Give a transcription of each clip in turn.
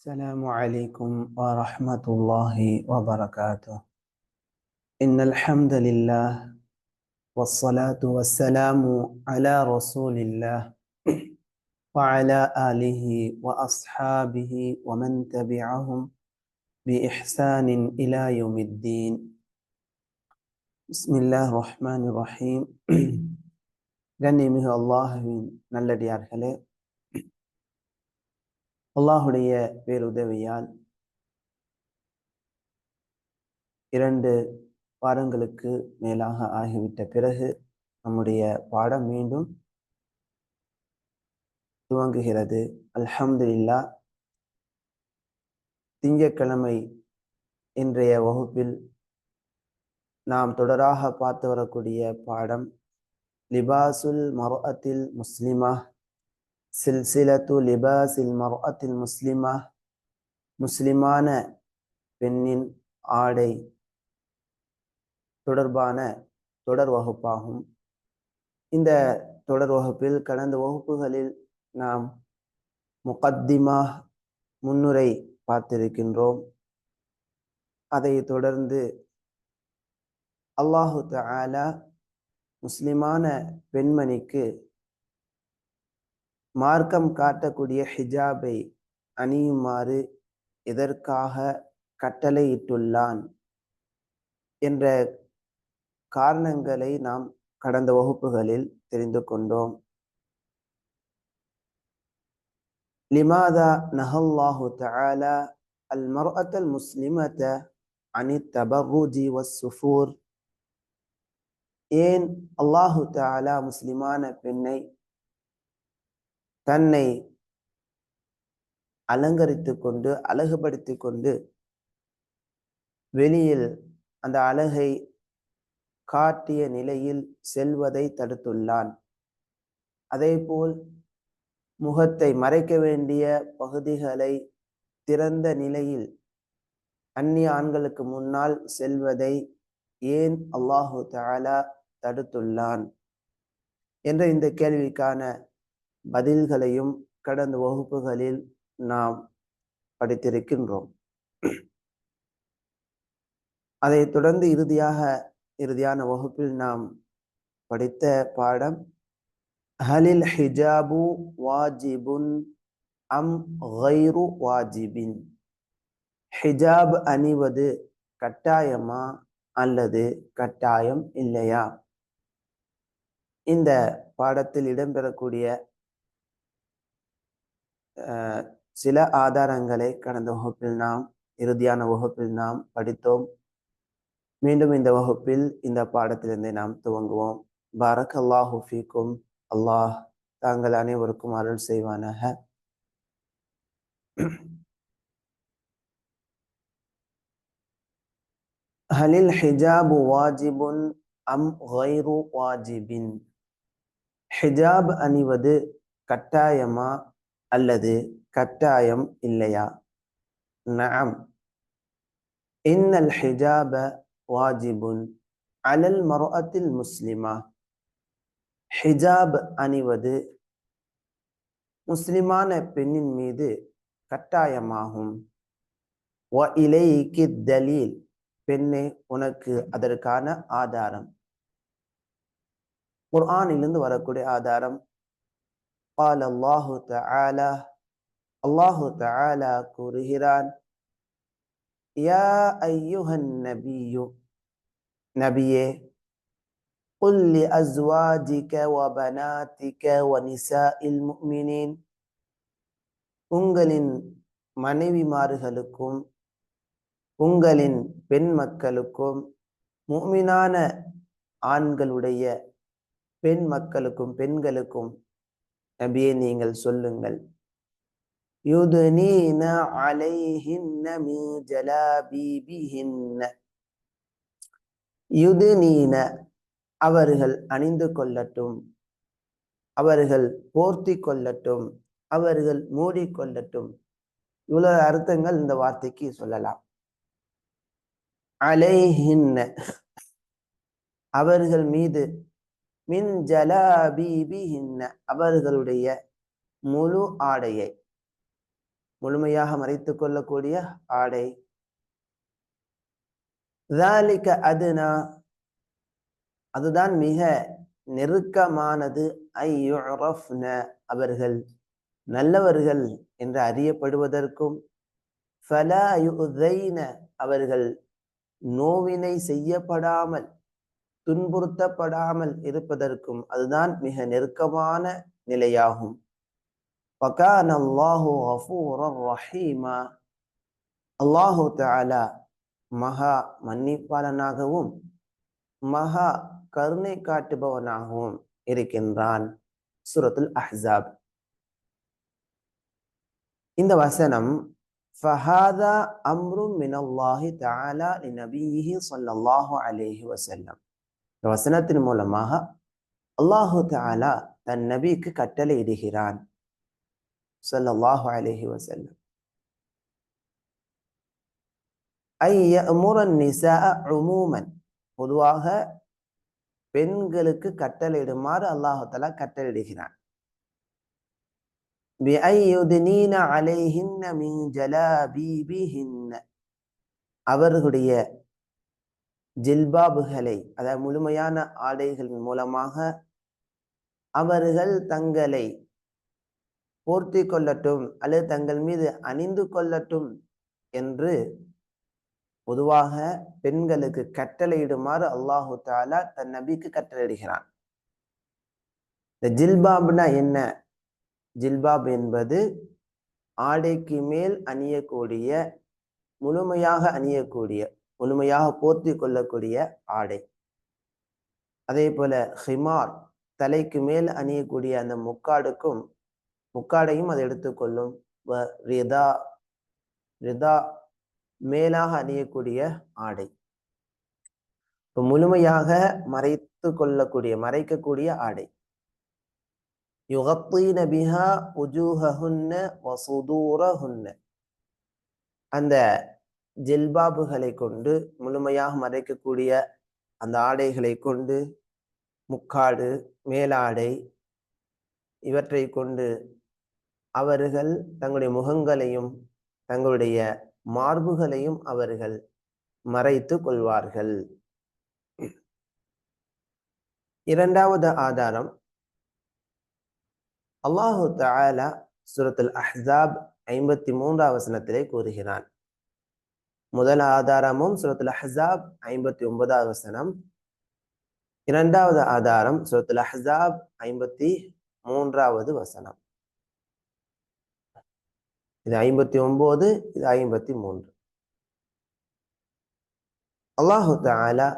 السلام عليكم ورحمة الله وبركاته. إن الحمد لله والصلاة والسلام على رسول الله وعلى آله وأصحابه ومن تبعهم بإحسان إلى يوم الدين. بسم الله الرحمن الرحيم. கண்ணியமிகு அல்லாஹுவின் நல்லடியார்களே, அல்லாஹுடைய பேருதவியால் 2 வாரங்களுக்கு மேலாக ஆகிவிட்ட பிறகு நம்முடைய பாடம் மீண்டும் துவங்குகிறது. அல்ஹம்துலில்லாஹ். திங்கட்கிழமை இன்றைய வகுப்பில் நாம் தொடராக பார்த்து வரக்கூடிய பாடம் லிபாசுல் மர்அத்தில் முஸ்லிமா, சில்சிலத்து லிபாசில் மர்அத்தில் முஸ்லிமா, முஸ்லிமான பெண்ணின் ஆடை தொடர்பான தொடர் வகுப்பாகும். இந்த தொடர் வகுப்பில் கடந்த வகுப்புகளில் நாம் முகத்திமா, முன்னுரை பார்த்திருக்கின்றோம். அதை தொடர்ந்து அல்லாஹு தஆலா முஸ்லிமான பெண்மணிக்கு மார்க்கம் காட்டக்கூடிய ஹிஜாபை அணியுமாறு எதற்காக கட்டளையிட்டுள்ளான் என்ற காரணங்களை நாம் கடந்த வகுப்புகளில் தெரிந்து கொண்டோம். லிமாதா நஹல்லாஹு தஆலா அல் மர்அத்தல் முஸ்லிமத அனித் தபர்ருஜி வஸ்ஸுஃபூர், ஏன் அல்லாஹு தஆலா முஸ்லிமான பெண்ணை தன்னை அலங்கரித்து கொண்டு அழகுபடுத்தி கொண்டு வெளியில் அந்த அழகை காட்டிய நிலையில் செல்வதை தடுத்துள்ளான். அதேபோல் முகத்தை மறைக்க வேண்டிய பகுதிகளை திறந்த நிலையில் அந்நிய ஆண்களுக்கு முன்னால் செல்வதை ஏன் அல்லாஹு தஆலா தடுத்துள்ளான் என்ற இந்த கேள்விக்கான பதில்களையும் கடந்த வகுப்புகளில் நாம் படித்திருக்கின்றோம். அதைத் தொடர்ந்து இறுதியான வகுப்பில் நாம் படித்த பாடம் ஹலில் ஹிஜாபு வாஜிபுன் அம் கைரு வாஜிபின், ஹிஜாப் அணிவது கட்டாயமா அல்லது கட்டாயம் இல்லையா? இந்த பாடத்தில் இடம்பெறக்கூடிய சில ஆதாரங்களை கடந்த வகுப்பில் இறுதியான வகுப்பில் நாம் படித்தோம். மீண்டும் இந்த வகுப்பில் இந்த பாடத்திலிருந்து நாம் துவங்குவோம். பாரக்கல்லாஹு ஃபீக்கும். அல்லாஹ் தாங்கள் அனைவருக்கும் அருள் செய்வானாக. ஹலில் ஹிஜாபு வாஜிபுன் அம் கைரு வாஜிபின், ஹிஜாப் அணிவது கட்டாயமா அல்லது கட்டாயம் இல்லையா? நஅம், இன்னல் ஹிஜாப வாஜிபுன் அலல் மர்அத்தில் முஸ்லிமா, ஹிஜாப் அணிவது முஸ்லிமான பெண்ணின் மீது கட்டாயமாகும். வ இலைக்கி தலீல், பெண்ணே உனக்கு அதற்கான ஆதாரம். குர்ஆனிலிருந்து வரக்கூடிய ஆதாரம். قال الله تعالى, அல்லாஹு தஆலா கூறுகிறான், யா அய்யுஹன் நபியு, நபியே, قل لأزواجك وبناتك ونساء المؤمنين, உங்களின் மனைவிமார்களுக்கும் உங்களின் பெண் மக்களுக்கும் முஃமினான ஆண்களுடைய பெண் மக்களுக்கும் பெண்களுக்கும் நபியே நீங்கள் சொல்லுங்கள், யுத்னீன அலைஹின்ன மின் ஜலாபீபிஹின்ன, யுத்னீன அவர்கள் அணிந்து கொள்ளட்டும், அவர்கள் போர்த்தி கொள்ளட்டும், அவர்கள் மூடிக்கொள்ளட்டும். இவ்வளவு அர்த்தங்கள் இந்த வார்த்தைக்கு சொல்லலாம். அலைஹின்ன அவர்கள் மீது, மின் ஜலாபீபிஹின்ன அவர்களுடைய முழு ஆடையை, முழுமையாக மறைத்து கொள்ளக்கூடிய ஆடை. ذَلِكَ أَدْنَى அதுதான் மிக நெருக்கமானது. ஐயுரஃப்ன அவர்கள் நல்லவர்கள் என்று அறியப்படுவதற்கும், ஃபலா யுதைன அவர்கள் நோவினை செய்யப்படாமல் துன்புறுத்தப்படாமல் இருப்பதற்கும் அதுதான் மிக நெருக்கமான நிலையாகும். வகான அல்லாஹு கஃபூரர் ரஹீமா அல்லாஹு தஆலா மகா மன்னிப்பாளனாகவும் மகா கருணை காட்டுபவனாகவும் இருக்கின்றான். சூரத்துல் அஹ்ஸாப். இந்த வசனம் ஃபஹாதா அம்ரும் மினல்லாஹி தஆலா லிநபியிஹி ஸல்லல்லாஹு அலைஹி வஸல்லம். இந்த வசனத்தின் மூலமாக அல்லாஹு தஆலா தன் நபிக்கு கட்டளை இடுகிறான் ஸல்லல்லாஹு அலைஹி வஸல்லம். ஐ யஅமுரன் நிஸாஅ உமூமன் பொதுவாக பெண்களுக்கு கட்டளையிடுமாறு அல்லாஹு தஆலா கட்டளையிடுகிறான். பிஐ யுத்னீன அலைஹின்ன மின் ஜலாபீபிஹின்ன அவர்களுடைய ஜில்பாபுகளை அதாவது முழுமையான ஆடைகளின் மூலமாக அவர்கள் தங்களை போர்த்தி கொள்ளட்டும் அல்லது தங்கள் மீது அணிந்து கொள்ளட்டும் என்று பொதுவாக பெண்களுக்கு கட்டளையிடுமாறு அல்லாஹு தஆலா தன் நபிக்கு கட்டளையிடுகிறான். இந்த ஜில்பாப்னா என்ன? ஜில்பாப் என்பது ஆடைக்கு மேல் அணியக்கூடிய முழுமையாக முழுமையாக போர்த்தி கொள்ளக்கூடிய ஆடை. அதே போல ஹிமார் தலைக்கு மேல் அணியக்கூடிய அந்த முக்காடையும் அதை எடுத்துக்கொள்ளும். ரிதா ரிதா மேலாக அணியக்கூடிய ஆடை. இப்போ முழுமையாக மறைக்கக்கூடிய ஆடை. யுகத்தீன பிஹா உஜூஹஹுன்ன வசுதூரஹுன்ன அந்த ஜில்பாபுகளை கொண்டு முழுமையாக மறைக்கக்கூடிய அந்த ஆடைகளை கொண்டு முக்காடு மேலாடை இவற்றை கொண்டு அவர்கள் தங்களுடைய முகங்களையும் தங்களுடைய மார்புகளையும் அவர்கள் மறைத்து கொள்வார்கள். இரண்டாவது ஆதாரம் அல்லாஹு தஆலா சூரத்துல் அஹ்ஸாப் 53வது வசனத்திலே கூறுகிறான். முதல் ஆதாரமும் சூரத்துல் அஹ்ஸாப் 59வது வசனம். இரண்டாவது ஆதாரம் சூரத்துல் அஹ்ஸாப் 53வது வசனம். இது 59, இது 53. அல்லாஹு தஆலா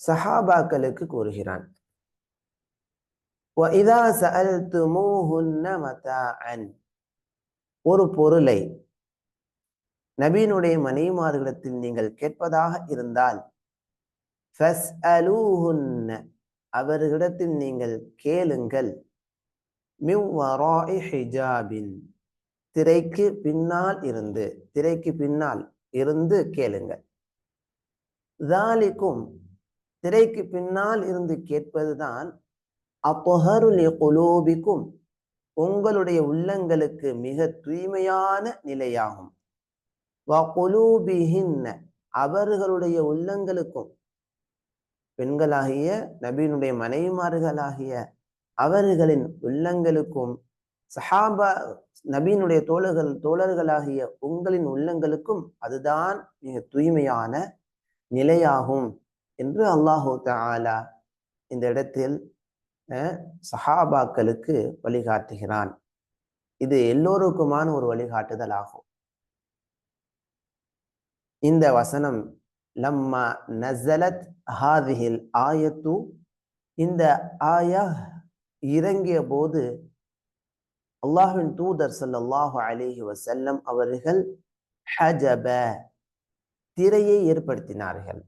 சஹாபாக்களுக்கு கூறுகிறான், وَإِذَا سَأَلْتُمُوهُنَّ مَتَاعًا ஒரு பொருளை நபியினுடைய மனைவிமார்களிடத்தில் நீங்கள் கேட்பதாக இருந்தால் فَاسْأَلُوهُنَّ அவர்களிடத்தில் நீங்கள் கேளுங்கள் مِنْ وَرَاءِ حِجَابٍ திரைக்கு பின்னால் இருந்து கேளுங்கள். ذَلِكُمْ திரைக்கு பின்னால் இருந்து கேட்பதுதான் அத்ஹரு லிகுலூபிக்கும் உங்களுடைய உள்ளங்களுக்கு மிக தூய்மையான நிலையாகும். வகுலூபிஹின்ன அவர்களுடைய உள்ளங்களுக்கும் பெண்களாகிய நபியினுடைய மனைவிமார்களாகிய அவர்களின் உள்ளங்களுக்கும் சஹாபா நபியினுடைய தோழர்களாகிய உங்களின் உள்ளங்களுக்கும் அதுதான் மிக தூய்மையான நிலையாகும் என்று அல்லாஹு தஆலா இந்த இடத்தில் சஹாபாக்களுக்கு வழிகாட்டுகிறான். இது எல்லோருக்குமான ஒரு வழிகாட்டுதல் ஆகும். இந்த வசனம் லம்மா நஸலத் ஹாதிஹில் ஆயத்து இந்த ஆயா இறங்கிய போது அல்லாஹ்வின் தூதர் ஸல்லல்லாஹு அலைஹி வஸல்லம் அவர்கள் ஹஜப திரையை ஏற்படுத்தினார்கள்.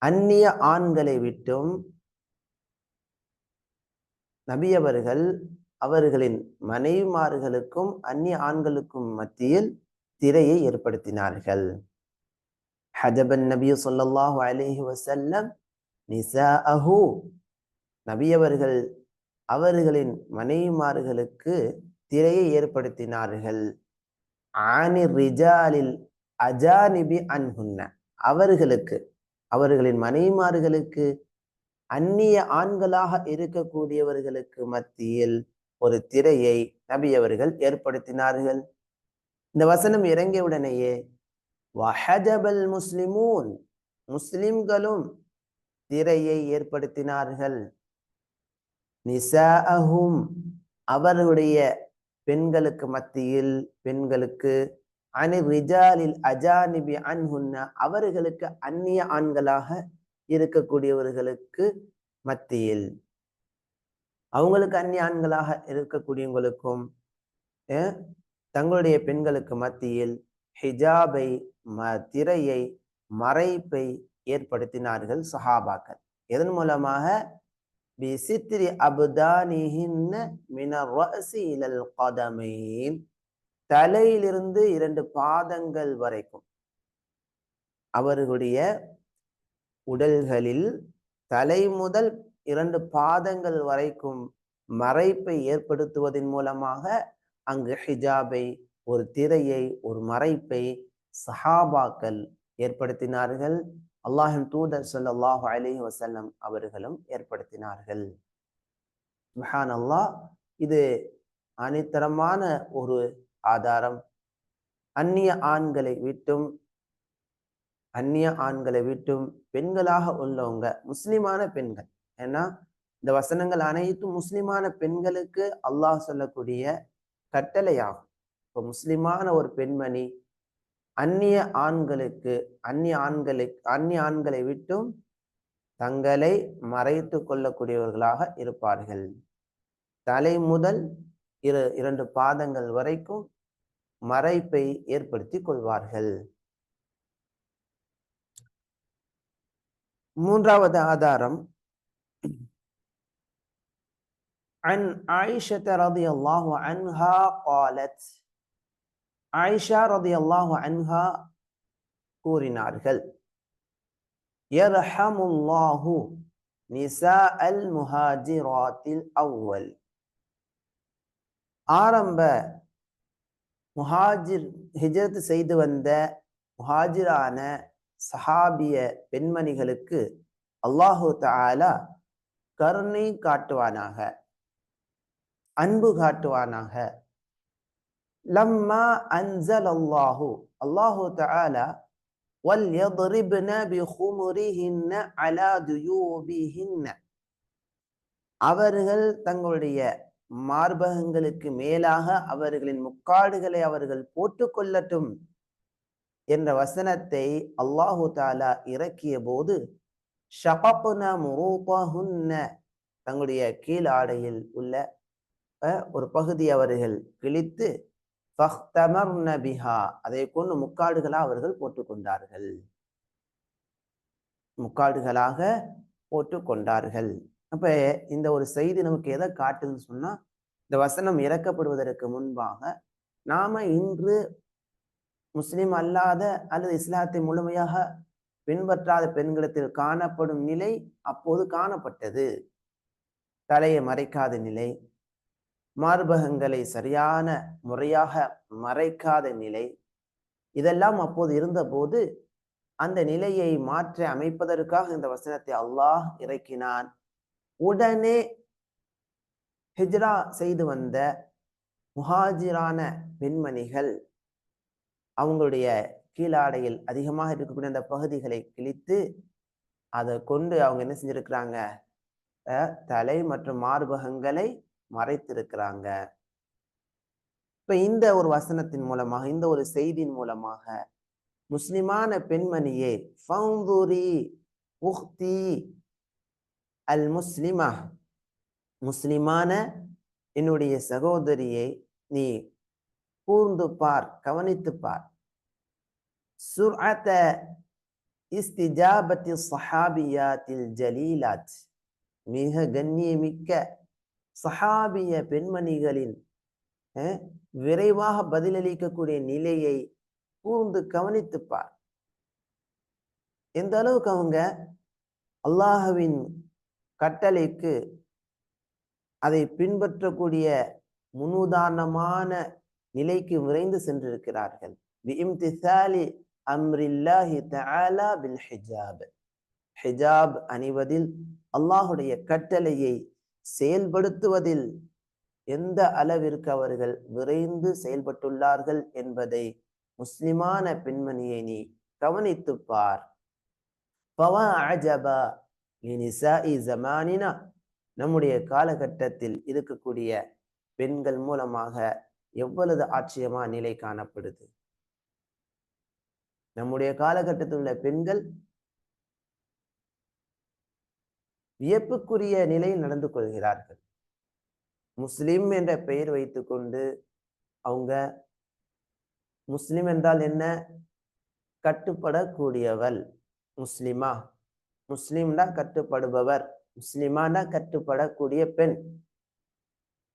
அந்நிய ஆண்களை விட்டும் நபி அவர்கள் அவர்களின் மனைவிமார்களுக்கும் அந்நிய ஆண்களுக்கும் மத்தியில் திரையை ஏற்படுத்தினார்கள். ஹஜபன் நபி ஸல்லல்லாஹு அலைஹி வஸல்லம் நிசாஅஹு நபி அவர்கள் அவர்களின் மனைவிமார்களுக்கு திரையை ஏற்படுத்தினார்கள். ஆனி ரிஜாலில் அஜானிபி அன்ஹுன்ன, அவர்களுக்கு, அவர்களின் மனைவிமார்களுக்கு அந்நிய ஆண்களாக இருக்கக்கூடியவர்களுக்கு மத்தியில் ஒரு திரையை நபி அவர்கள் ஏற்படுத்தினார்கள். இந்த வசனம் இறங்கியவுடனேயே வஹஜபல் முஸ்லிமூன், முஸ்லிம்களும் திரையை ஏற்படுத்தினார்கள். நிசாஅஹும், அவர்களுடைய பெண்களுக்கு மத்தியில், பெண்களுக்கு, அனி ரிஜாலில் அஜானிபி அன்ஹுன்ன, அவர்களுக்கு அந்நிய ஆண்களாக இருக்கக்கூடியவர்களுக்கு மத்தியில், அவங்களுக்கு அந்நிய ஆண்களாக இருக்கக்கூடியவங்களுக்கும் தங்களுடைய பெண்களுக்கு மத்தியில் ஹிஜாபை, திரையை, மறைப்பை ஏற்படுத்தினார்கள் சஹாபாக்கள். எதன் மூலமாக? பிசித்ரி அப்தானிஹின்ன மினர் ரஅஸி இலல் கதமைன், தலையிலிருந்து 2 பாதங்கள் வரைக்கும், அவர்களுடைய உடல்களில் தலை முதல் 2 பாதங்கள் வரைக்கும் மறைப்பை ஏற்படுத்துவதன் மூலமாக அங்கு ஹிஜாபை, ஒரு திரையை, ஒரு மறைப்பை சஹாபாக்கள் ஏற்படுத்தினார்கள். அல்லாஹின் தூதர் ஸல்லல்லாஹு அலைஹி வஸல்லம் அவர்களும் ஏற்படுத்தினார்கள். சுப்ஹானல்லாஹ். இது அனித்தரமான ஒரு ஆதாரம். அந்நிய ஆண்களை விட்டும் பெண்களாக உள்ளவங்க, முஸ்லிமான பெண்கள், ஏன்னா இந்த வசனங்கள் அனைத்தும் முஸ்லிமான பெண்களுக்கு அல்லாஹ் சொல்லக்கூடிய கட்டளையாகும். இப்போ முஸ்லிமான ஒரு பெண்மணி அந்நிய ஆண்களை விட்டும் தங்களை மறைத்து கொள்ளக்கூடியவர்களாக இருப்பார்கள். தலை முதல் 2 பாதங்கள் வரைக்கும் மறைப்பை ஏற்படுத்திக் கொள்வார்கள். 3வது ஆதாரம், عن عائشة رضي الله عنها قالت, ஆயிஷா ரலியல்லாஹு அன்ஹா கூறினார்கள், யர்ஹமுல்லாஹு நிசாஅல் முஹாஜிராத்தில் அவ்வல், ஆரம்ப ஹிஜ்ரத் செய்து வந்த முஹாஜிரான சஹாபிய பெண்மணிகளுக்கு அல்லாஹு தஆலா கருணை காட்டுவானாக, அன்பு காட்டுவானாக. லம்மா அன்ஸலல்லாஹு, அல்லாஹு தஆலா வல்யضربن بخمرهن على جيوبهن, அவர்கள் தங்களுடைய மார்பகங்களுக்கு மேலாக அவர்களின் முக்காடுகளை அவர்கள் போட்டுக்கொள்ளட்டும் என்ற வசனத்தை அல்லாஹு தஆலா இறக்கிய போது, ஷகக்ன முரூதஹுன்ன, தங்களுடைய கீழ் ஆடையில் உள்ள ஒரு பகுதி அவர்கள் கிழித்து, ஃபஹ்தமர்ன பிஹா, அதை கொண்டு முக்காடுகளாக அவர்கள் போட்டுக்கொண்டார்கள், முக்காடுகளாக போட்டுக்கொண்டார்கள். அப்ப இந்த ஒரு செய்தி நமக்கு எதை காட்டுதுன்னு சொன்னா, இந்த வசனம் இறக்கப்படுவதற்கு முன்பாக நாம இன்று முஸ்லிம் அல்லாத அல்லது இஸ்லாத்தை முழுமையாக பின்பற்றாத பெண்களிடத்தில் காணப்படும் நிலை அப்போது காணப்பட்டது. தலையை மறைக்காத நிலை, மார்பகங்களை சரியான முறையாக மறைக்காத நிலை, இதெல்லாம் அப்போது இருந்தபோது அந்த நிலையை மாற்றி அமைப்பதற்காக இந்த வசனத்தை அல்லாஹ் இறக்கினான். உடனே ஹிஜ்ரா செய்து வந்த முஹாஜிரான பெண்மணிகள் அவங்களுடைய கீழாடையில் அதிகமாக இருக்கக்கூடிய அந்த பகுதிகளை கிழித்து அதை கொண்டு அவங்க என்ன செஞ்சிருக்கிறாங்க, தலை மற்றும் மார்பகங்களை மறைத்திருக்கிறாங்க. இப்ப இந்த ஒரு வசனத்தின் மூலமாக, இந்த ஒரு செய்தியின் மூலமாக முஸ்லிமான பெண்மணியே, ஃபன்துரி உக்தி அல் முஸ்லிமா, முஸ்லிமான என்னுடைய சகோதரியை நீ கூர்ந்து பார், கவனித்து பார். சுர்அத இஸ்திஜாபத்தி ஸஹாபியாத்தில் ஜலீலாத், மிக கண்ணியமிக்க சஹாபிய பெண்மணிகளின் விரைவாக பதிலளிக்கக்கூடிய நிலையை கூர்ந்து கவனித்துப்பார். எந்த அளவுக்கு அவங்க அல்லாஹ்வின் கட்டளைக்கு அதை பின்பற்றக்கூடிய முன்னுதாரணமான நிலைக்கு விரைந்து சென்றிருக்கிறார்கள். பிஇம்திசாலி அம்ரில்லாஹி தஆலா பில் ஹிஜாப், ஹிஜாப் அணிவதில், அல்லாஹுடைய கட்டளையை செயல்படுத்துவதில் எந்த அளவிற்கு அவர்கள் விரைந்து செயல்பட்டுள்ளார்கள் என்பதை முஸ்லிமான பெண்மணியை நீ கவனித்துப் பார். நம்முடைய காலகட்டத்தில் இருக்கக்கூடிய பெண்கள் மூலமாக எவ்வளவு ஆச்சரியமான நிலை காணப்படுது. நம்முடைய காலகட்டத்தில் உள்ள பெண்கள் வியப்புக்குரிய நிலையில் நடந்து கொள்கிறார்கள். முஸ்லிம் என்ற பெயர் வைத்துக் கொண்டு அவங்க முஸ்லிம் என்றால் என்ன? கட்டுப்படக்கூடியவள். முஸ்லிமா, முஸ்லிம்னா கட்டுப்படுபவர், முஸ்லிமானா கட்டுப்படக்கூடிய பெண்.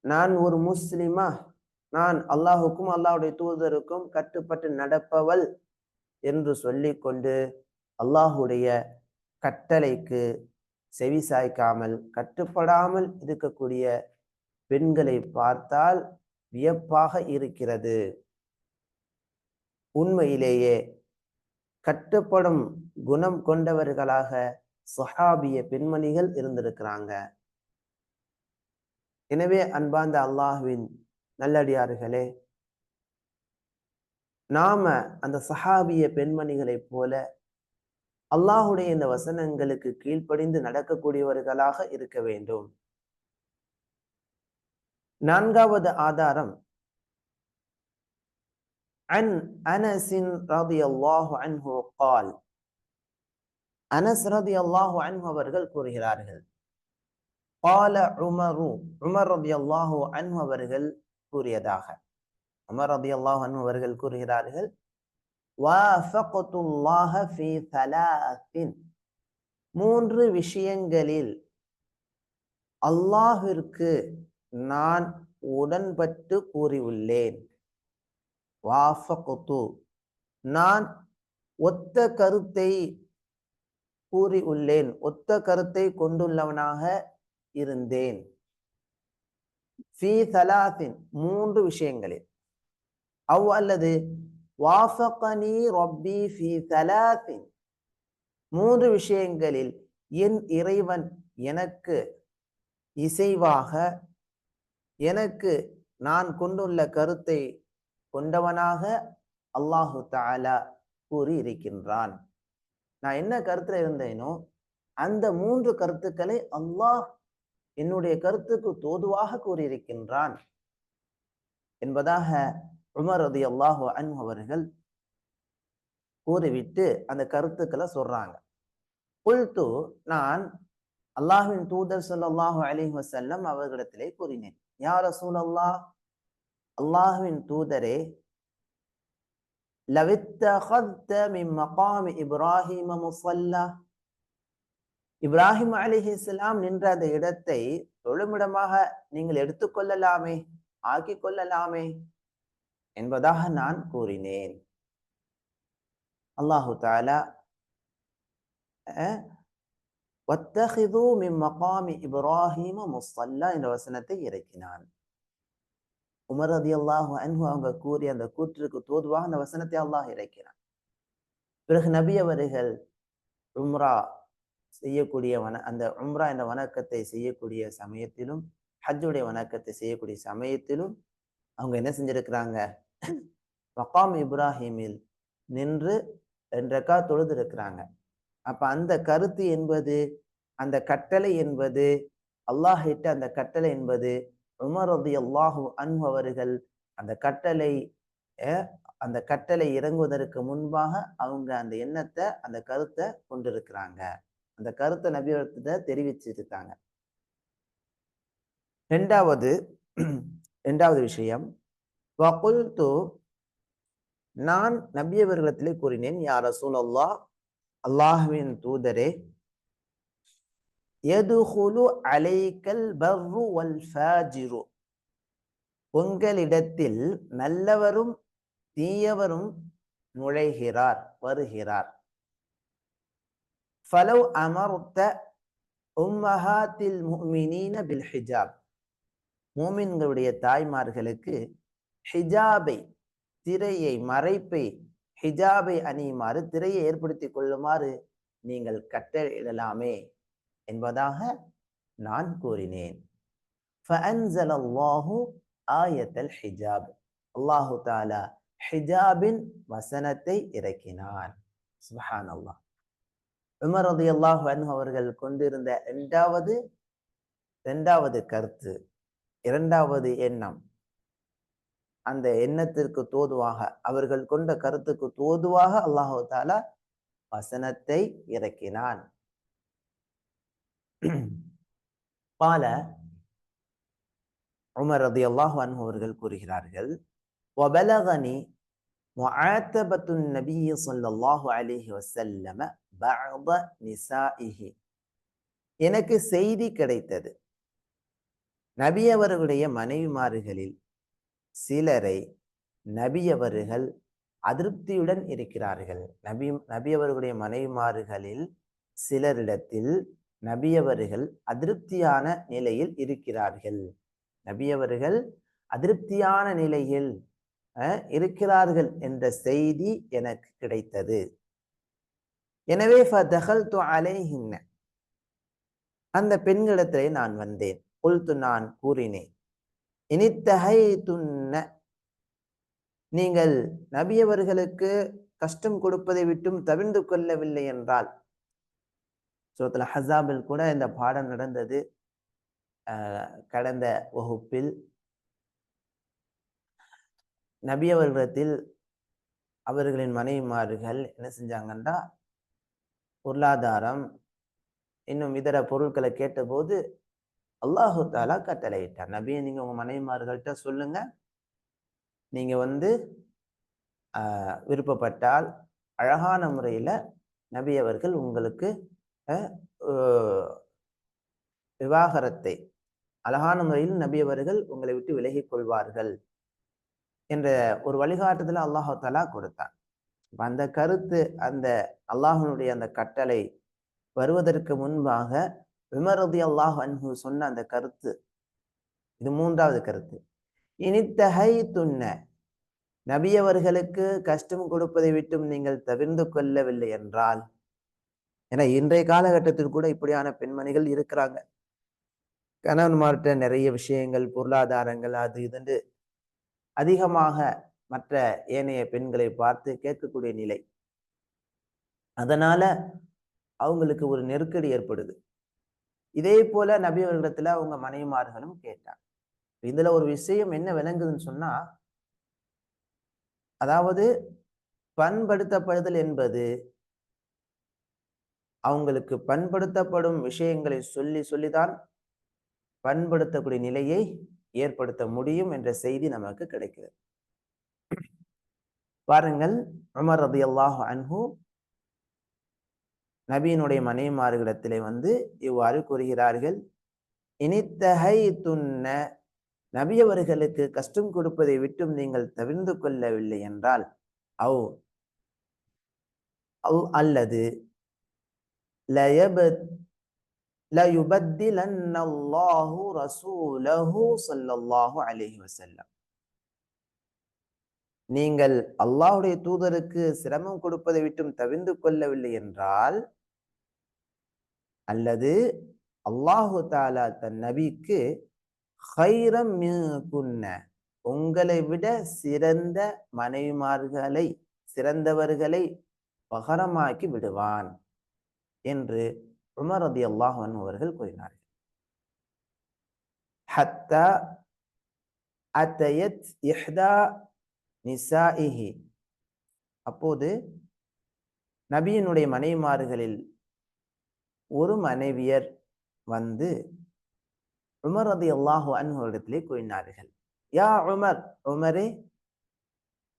நான் ஒரு முஸ்லிமா, நான் அல்லாஹுக்கும் அல்லாஹுடைய தூதருக்கும் கட்டுப்பட்டு நடப்பவள் என்று சொல்லிக்கொண்டு அல்லாஹுடைய கட்டளைக்கு செவி சாய்க்காமல் கட்டுப்படாமல் இருக்கக்கூடிய பெண்களை பார்த்தால் வியப்பாக இருக்கிறது. உண்மையிலேயே கட்டுப்படும் குணம் கொண்டவர்களாக சஹாபிய பெண்மணிகள் இருந்திருக்கிறாங்க. எனவே அன்பார்ந்த அல்லாஹ்வின் நல்லடியார்களே, நாம அந்த சஹாபிய பெண்மணிகளைப் போல அல்லாஹுடைய இந்த வசனங்களுக்கு கீழ்ப்படிந்து நடக்கக்கூடியவர்களாக இருக்க வேண்டும். நான்காவது ஆதாரம், عن أنس رضي الله عنه قال, அனஸ் ரலியல்லாஹு அன்ஹு அவர்கள் கூறுகிறார்கள், قال عمر, உமர் ரலியல்லாஹு அன்ஹு அவர்கள் கூறியதாக, உமர் ரலியல்லாஹு அன்ஹு அவர்கள் கூறுகிறார்கள், வாஃபக்துல்லாஹ ஃபீ ஸலாஸின், மூன்று விஷயங்களில் அல்லாஹ்விற்கு நான் உடன்பட்டு கூறியுள்ளேன். வாஃபக்து, நான் ஒத்த கருத்தை கூறியுள்ளேன், ஒத்த கருத்தை கொண்டுள்ளவனாக இருந்தேன். ஃபீ ஸலாஸின், மூன்று விஷயங்களில். அவ் அல்லது வாஃபகனி ரப்பி ஃபீ ஸலாஸின், மூன்று விஷயங்களில் என் இறைவன் எனக்கு இசைவாக, எனக்கு நான் கொண்டுள்ள கருத்தை கொண்டவனாக அல்லாஹு தஆலா கூறி இருக்கின்றான். நான் என்ன கருத்துல இருந்தேனோ அந்த மூன்று கருத்துக்களை அல்லாஹ் என்னுடைய கருத்துக்கு தோதுவாக கூறியிருக்கின்றான் என்பதாக உமர் ரலியல்லாஹு அன்ஹு அவர்கள் கூறிவிட்டு அந்த கருத்துக்களை சொல்றாங்க. குல்து, நான் அல்லாஹ்வின் தூதர் ஸல்லல்லாஹு அலைஹி வஸல்லம் அவர்களிடத்திலே கூறினேன், யா ரசூலல்லாஹ், அல்லாஹ்வின் தூதரே, லவித்தகத்த மின் மகாமி இப்ராஹிம முஸல்லா, இப்ராஹிம் அலைஹிஸ்ஸலாம் நின்ற அந்த இடத்தை தொழுமிடமாக நீங்கள் எடுத்துக்கொள்ளலாமே, ஆக்கிக் கொள்ளலாமே என்பதாக நான் கூறினேன். அல்லாஹு தஆலா வத்தஹிது மின் மகாமி இப்ராஹிம முஸல்லா என்ற வசனத்தை இறக்கினான். உமர் ரலியல்லாஹு அன்ஹு அவங்க கூறிய அந்த கூற்றுக்கு தோதுவாக அந்த வசனத்தை அல்லாஹ் இறக்கினான். பிறகு நபி அவர்கள் உம்ரா செய்யக்கூடிய அந்த உம்ரா என்ற வணக்கத்தை செய்யக்கூடிய சமயத்திலும், ஹஜ்ஜுடைய வணக்கத்தை செய்யக்கூடிய சமயத்திலும் அவங்க என்ன செஞ்சிருக்கிறாங்க? மகாம் இப்ராஹிமில் நின்று 2 ரக்காத் தொழுது இருக்கிறாங்க. அப்ப அந்த கருத்து என்பது, அந்த கட்டளை என்பது, அல்லாஹ் இட்ட அந்த கட்டளை என்பது, உமர் ரலியல்லாஹு அன்ஹு அவர்கள் அந்த கட்டளை இறங்குவதற்கு முன்பாக அவங்க அந்த எண்ணத்தை, அந்த கருத்தை கொண்டிருக்கிறாங்க. அந்த கருத்தை நபியிடத்துல தெரிவிச்சிருக்காங்க. இரண்டாவது விஷயம், வகுல்து, நான் நபி அவர்களிடத்திலே கூறினேன், யா ரசூலல்லாஹ், அல்லாஹ்வின் தூதரே, யதுகுலு அலைக்கல் பர்ரு வல் ஃபாஜிரு, உங்களிடத்தில் நல்லவரும் தீயவரும் நுழைகிறார், வருகிறார். ஃபலவ் அமர்த உம்மஹாத்தில் முஃமினீன பில் ஹிஜாப், மோமின்களுடைய தாய்மார்களுக்கு ஹிஜாபை, திரையை, மறைப்பை, ஹிஜாபை அணியுமாறு, திரையை ஏற்படுத்திக் கொள்ளுமாறு நீங்கள் கட்டளையிடலாமே என்பதாக நான் கூறினேன். فأنزل الله آية الحجاب. அல்லாஹு தாலா ஹிஜாபின் வசனத்தை இறக்கினான். சுப்ஹானல்லாஹ். உமர் ரலியல்லாஹு அன்ஹு அவர்கள் கொண்டிருந்த இரண்டாவது கருத்து, இரண்டாவது எண்ணம், அந்த எண்ணத்திற்கு தோதுவாக, அவர்கள் கொண்ட கருத்துக்கு தோதுவாக அல்லாஹு தாலா வசனத்தை இறக்கினான். பால உமர் ரலியல்லாஹு அன்ஹு அவர்கள் கூறுகிறார்கள், وبلغني معاتبة النبي صلى الله عليه وسلم بعض نسائه. எனக்கு செய்தி கிடைத்தது, நபி அவர்களுடைய மனைவிமார்களில் சிலரை நபி அவர்கள் அதிருப்தியுடன் இருக்கிறார்கள். நபி அவர்களுடைய மனைவிமார்களில் சிலரிடத்தில் நபி அவர்கள் அதிருப்தியான நிலையில் இருக்கிறார்கள். நபி அவர்கள் அதிருப்தியான நிலையில் இருக்கிறார்கள் என்ற செய்தி எனக்கு கிடைத்தது. எனவே ஃபதகல்து அலைஹின்ன, அந்த பெண்களிடத்திலே நான் வந்தேன். குல்து, நான் கூறினேன், இனித்தஹைதுன்ன, நீங்கள் நபி அவர்களுக்கு கஷ்டம் கொடுப்பதை விட்டும் தவிர்ந்து கொள்ளவில்லை என்றால். சூரத்துல் அஹ்ஸாபில் கூட இந்த பாடம் நடந்தது. கடந்த வகுப்பில் நபி அவர்களிடத்தில் அவர்களின் மனைவிமார்கள் என்ன செஞ்சாங்கன்னா, பொருளாதாரம் இன்னும் இதர பொருட்களை கேட்டபோது அல்லாஹு தாலா கட்டளையிட்டார், நபியை நீங்க உங்க மனைவிமார்கள்ட்ட சொல்லுங்க, நீங்க விருப்பப்பட்டால் அழகான முறையில நபி அவர்கள் உங்களுக்கு விவாகரத்தை, அழகான முறையில் நபி அவர்கள் உங்களை விட்டு விலகிக் கொள்வார்கள் என்ற ஒரு வழிகாட்டுதலை அல்லாஹு தாலா கொடுத்தான். அந்த கருத்து, அந்த அல்லாஹனுடைய அந்த கட்டளை வருவதற்கு முன்பாக உமர் ரலியல்லாஹு அன்ஹு சொன்ன அந்த கருத்து, இது மூன்றாவது கருத்து. இனித்தஹைதுன்ன, நபி அவர்களுக்கு கஷ்டம் கொடுப்பதை விட்டும் நீங்கள் தவிர்ந்து கொள்ளவில்லை என்றால். ஏன்னா இன்றைய காலகட்டத்தில் கூட இப்படியான பெண்மணிகள் இருக்கிறாங்க. கணவன்மார்கிட்ட நிறைய விஷயங்கள், பொருளாதாரங்கள், அது இதுன்னு அதிகமாக மற்ற ஏனைய பெண்களை பார்த்து கேட்கக்கூடிய நிலை. அதனால அவங்களுக்கு ஒரு நெருக்கடி ஏற்படுது. இதே போல நபி அவர்களிடத்துல அவங்க மனைவிமார்களும் கேட்டாங்க. இதுல ஒரு விஷயம் என்ன விளங்குதுன்னு சொன்னா, அதாவது பண்படுத்தப்படுதல் என்பது அவங்களுக்கு பண்படுத்தப்படும் விஷயங்களை சொல்லி சொல்லிதான் பண்படுத்தக்கூடிய நிலையை ஏற்படுத்த முடியும் என்ற செய்தி நமக்கு கிடைக்கிறது. பாருங்கள், உமர் ரலியல்லாஹு அன்ஹு நபியினுடைய மனைவிமார்களிடத்திலே இவ்வாறு கூறுகிறார்கள், இனித்தஹைதுன்ன, நபி அவர்களுக்கு கஷ்டம் கொடுப்பதை விட்டும் நீங்கள் தவிர்ந்து கொள்ளவில்லை என்றால், அல்லது லயுபத்திலன்னல்லாஹு ரசூலஹு ஸல்லல்லாஹு அலைஹி வஸல்லம், நீங்கள் அல்லாஹ்வுடைய தூதருக்கு சிரமம் கொடுப்பதை விட்டும் தவிர்ந்து கொள்ளவில்லை என்றால், அல்லது அல்லாஹு தஆலா தன் நபிக்கு கைரம் மின்குன்ன, உங்களை விட சிறந்த மனைவிமார்களை, சிறந்தவர்களை பகரமாக்கி விடுவான் என்று உமர் ரலியல்லாஹு அன்ஹு அவர்கள் கூறினார்கள். ஹத்தா அத்தயத் இஹ்தா நிசாஇஹி, அப்போது நபியினுடைய மனைவிமார்களில் ஒரு மனைவியர் உமர் ரலியல்லாஹு அன்ஹு இடத்திலே கூறினார்கள், யா உமர், உமரே,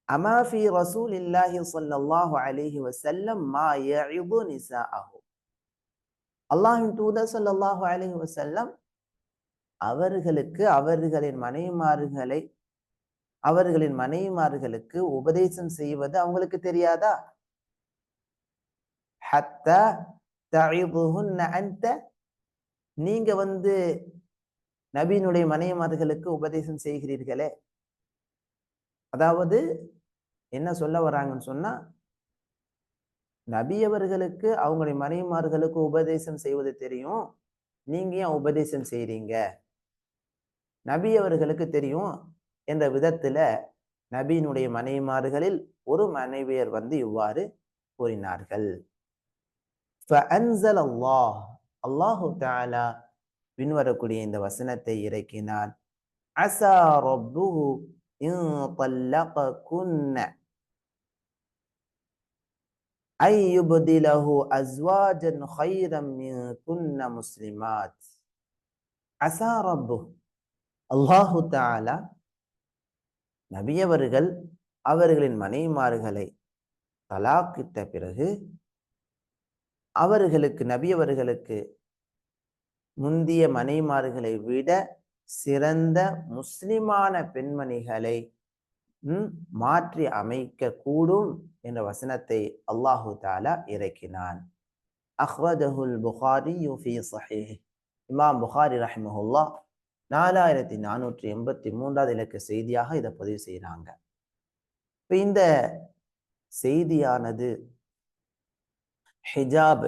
அமா ஃபி ரசூலில்லாஹி ஸல்லல்லாஹு அலைஹி வஸல்லம் மா யஇது நிசாஅஹு, அல்லாஹ்வின் தூதர் ஸல்லல்லாஹு அலைஹி வஸல்லம் அவர்களுக்கு அவர்களின் மனைவிமார்களுக்கு உபதேசம் செய்வது அவங்களுக்கு தெரியாதா? ஹத்தா தஇதுஹுன்ன அன்த, நீங்க நபியினுடைய மனைவிமார்களுக்கு உபதேசம் செய்கிறீர்களே, அதாவது என்ன சொல்ல வராங்கன்னு சொன்னா, நபி அவர்களுக்கு அவங்களுடைய மனைவிமார்களுக்கு உபதேசம் செய்வது தெரியும், நீங்க ஏன் உபதேசம் செய்றீங்க? நபி அவர்களுக்கு தெரியும் என்ற விதத்துல நபியினுடைய மனைவிமார்களில் ஒரு மனைவியர் இவ்வாறு கூறினார்கள். அல்லாஹு தஆலா பின்வரக்கூடிய இந்த வசனத்தை இறக்கினான். அஸா ரப்புஹு இன் தல்லககுன்ன ஐ யுப்திலஹு அஸ்வாஜன் கைரம் மின்குன்ன முஸ்லிமாத். அஸா ரப்புஹு, அல்லாஹு தஆலா நபியவர்கள் அவர்களின் மனைவிமார்களை தலாக்கிட்ட பிறகு அவர்களுக்கு நபியவர்களுக்கு முந்திய மனைவிமார்களை விட சிறந்த முஸ்லிமான பெண்மணிகளை மாற்றி அமைக்க கூடும் என்ற வசனத்தை அல்லாஹு தஆலா இறக்கினான். அஹ்ரஜஹுல் புகாரி ஃபீ ஸஹீஹ். இமாம் புகாரி ரஹிமஹுல்லாஹ் 4483 இலக்க செய்தியாக இதை பதிவு செய்யறாங்க. இப்ப இந்த செய்தியானது ஹிஜாப்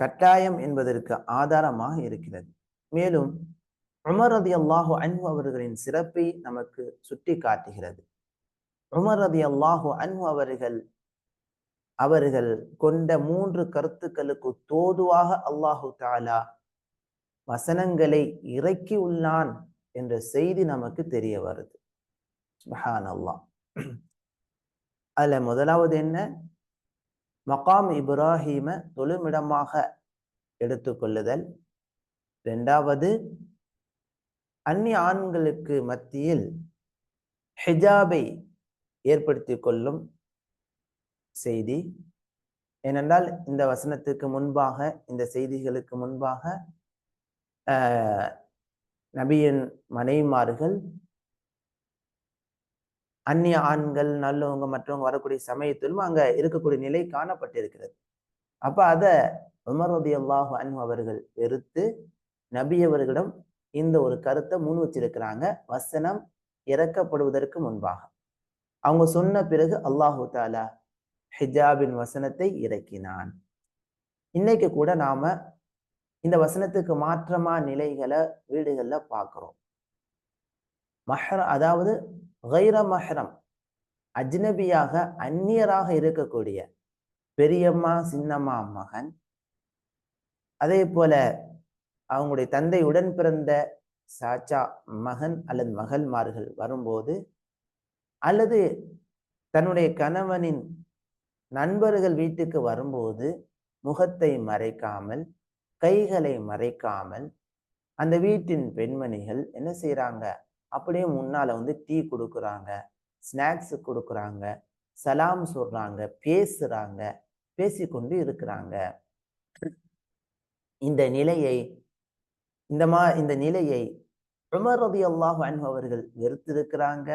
கட்டாயம் என்பதற்கு ஆதாரமாக இருக்கிறது. மேலும் உமர் ரலியல்லாஹு அன்ஹு அவர்களின் சிறப்பை நமக்கு சுட்டி காட்டுகிறது. உமர் ரலியல்லாஹு அன்ஹு அவர்கள் கொண்ட 3 கருத்துக்களுக்கு தோதுவாக அல்லாஹு தஆலா வசனங்களை இறக்கி உள்ளான் என்ற செய்தி நமக்கு தெரிய வருது. சுப்ஹானல்லாஹ். அதுல முதலாவது என்ன? மகாம் இப்ராஹீம தொழுமிடமாக எடுத்துக்கொள்ளுதல். இரண்டாவது, அந்நிய ஆண்களுக்கு மத்தியில் ஹிஜாபை ஏற்படுத்தி கொள்ளும் செய்தி. ஏனென்றால் இந்த வசனத்துக்கு முன்பாக, இந்த செய்திகளுக்கு முன்பாக நபியின் மனைவிமார்கள் அந்நிய ஆண்கள் நல்லவங்க மற்றவங்க வரக்கூடிய சமயத்திலும் அங்க இருக்கக்கூடிய நிலை காணப்பட்டிருக்கிறது. அப்ப அத உமர் ரலியல்லாஹு அன்ஹு அவர்கள் வெறுத்து நபி அவர்களிடம் இந்த ஒரு கருத்தை முன் வச்சிருக்கிறாங்க. வசனம் இறக்கப்படுவதற்கு முன்பாக அவங்க சொன்ன பிறகு அல்லாஹு தஆலா ஹிஜாபின் வசனத்தை இறக்கினான். இன்னைக்கு கூட நாம இந்த வசனத்துக்கு மாற்றமா நிலைகளை வீடுகள்ல பார்க்கிறோம். அதாவது கைர மஹ்ரம், அஜ்னபியாக அந்நியராக இருக்கக்கூடிய பெரியம்மா சின்னம்மா மகன், அதே போல அவங்களுடைய தந்தை உடன் பிறந்த சாச்சா மகன் அல்லது மகள்மார்கள் வரும்போது, அல்லது தன்னுடைய கணவனின் நண்பர்கள் வீட்டுக்கு வரும்போது முகத்தை மறைக்காமல், கைகளை மறைக்காமல் அந்த வீட்டின் பெண்மணிகள் என்ன செய்யறாங்க? அப்படியே முன்னால டீ கொடுக்குறாங்க, ஸ்நாக்ஸ் கொடுக்குறாங்க, சலாம் சொல்றாங்க, பேசுறாங்க, பேசிக்கொண்டு இருக்கிறாங்க. இந்த நிலையை உமர் ரலியல்லாஹு அன்ஹு அவர்கள் வெறுத்திருக்கிறாங்க.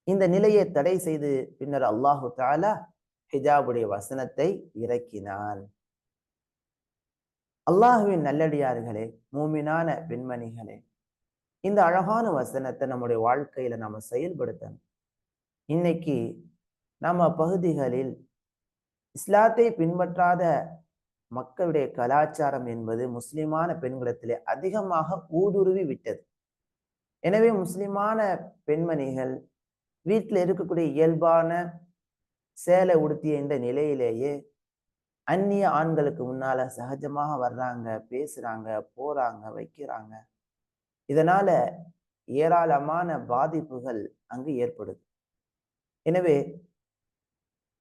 இந்த நிலையை தடை செய்து பின்னர் அல்லாஹு தஆலா ஹிஜாபுடைய வசனத்தை இறக்கினான். அல்லாஹ்வின் நல்லடியார்களே, மூமினான பெண்மணிகளே, இந்த அழகான வசனத்தை நம்முடைய வாழ்க்கையில நாம செயல்படுத்தணும். இன்னைக்கு நம்ம பகுதிகளில் இஸ்லாத்தை பின்பற்றாத மக்களுடைய கலாச்சாரம் என்பது முஸ்லிமான பெண்களிடத்திலே அதிகமாக ஊடுருவி விட்டது. எனவே முஸ்லிமான பெண்மணிகள் வீட்டில் இருக்கக்கூடிய இயல்பான சேலை உடுத்திய இந்த நிலையிலேயே அந்நிய ஆண்களுக்கு முன்னால சகஜமாக வர்றாங்க, பேசுறாங்க, போறாங்க, வைக்கிறாங்க. இதனால ஏராளமான பாதிப்புகள் அங்கு ஏற்படுது. எனவே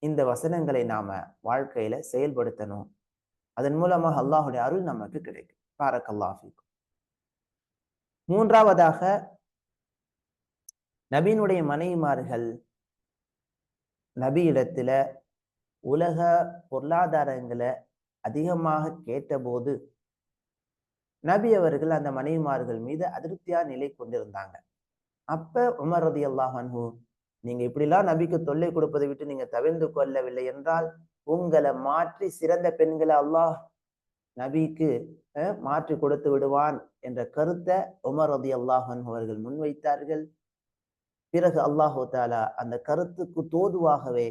இந்த வசனங்களை நாம வாழ்க்கையில செயல்படுத்தணும். அதன் மூலமாக அல்லாஹுடைய அருள் நமக்கு கிடைக்கும். பாரக்கல்லாஹு ஃபீக்கும். மூன்றாவதாக, நபியினுடைய மனைவிமார்கள் நபியிடத்துல உலக பொருளாதாரங்களை அதிகமாக கேட்டபோது நபி அவர்கள் அந்த மனைவிமார்கள் மீது அதிருப்தியா நிலை கொண்டிருந்தாங்க. அப்ப உமர் ரலியல்லாஹு அன்ஹு, நீங்க இப்படிலாம் நபிக்கு தொல்லை கொடுப்பதை விட்டு நீங்க தவிர்த்து கொள்ளவில்லை என்றால் உங்களை மாற்றி சிறந்த பெண்களை அல்லாஹ் நபிக்கு மாற்றி கொடுத்து விடுவான் என்ற கருத்தை உமர் ரலியல்லாஹு அன்ஹு அவர்கள் முன்வைத்தார்கள். பிறகு அல்லாஹு தாலா அந்த கருத்துக்கு தோதுவாகவே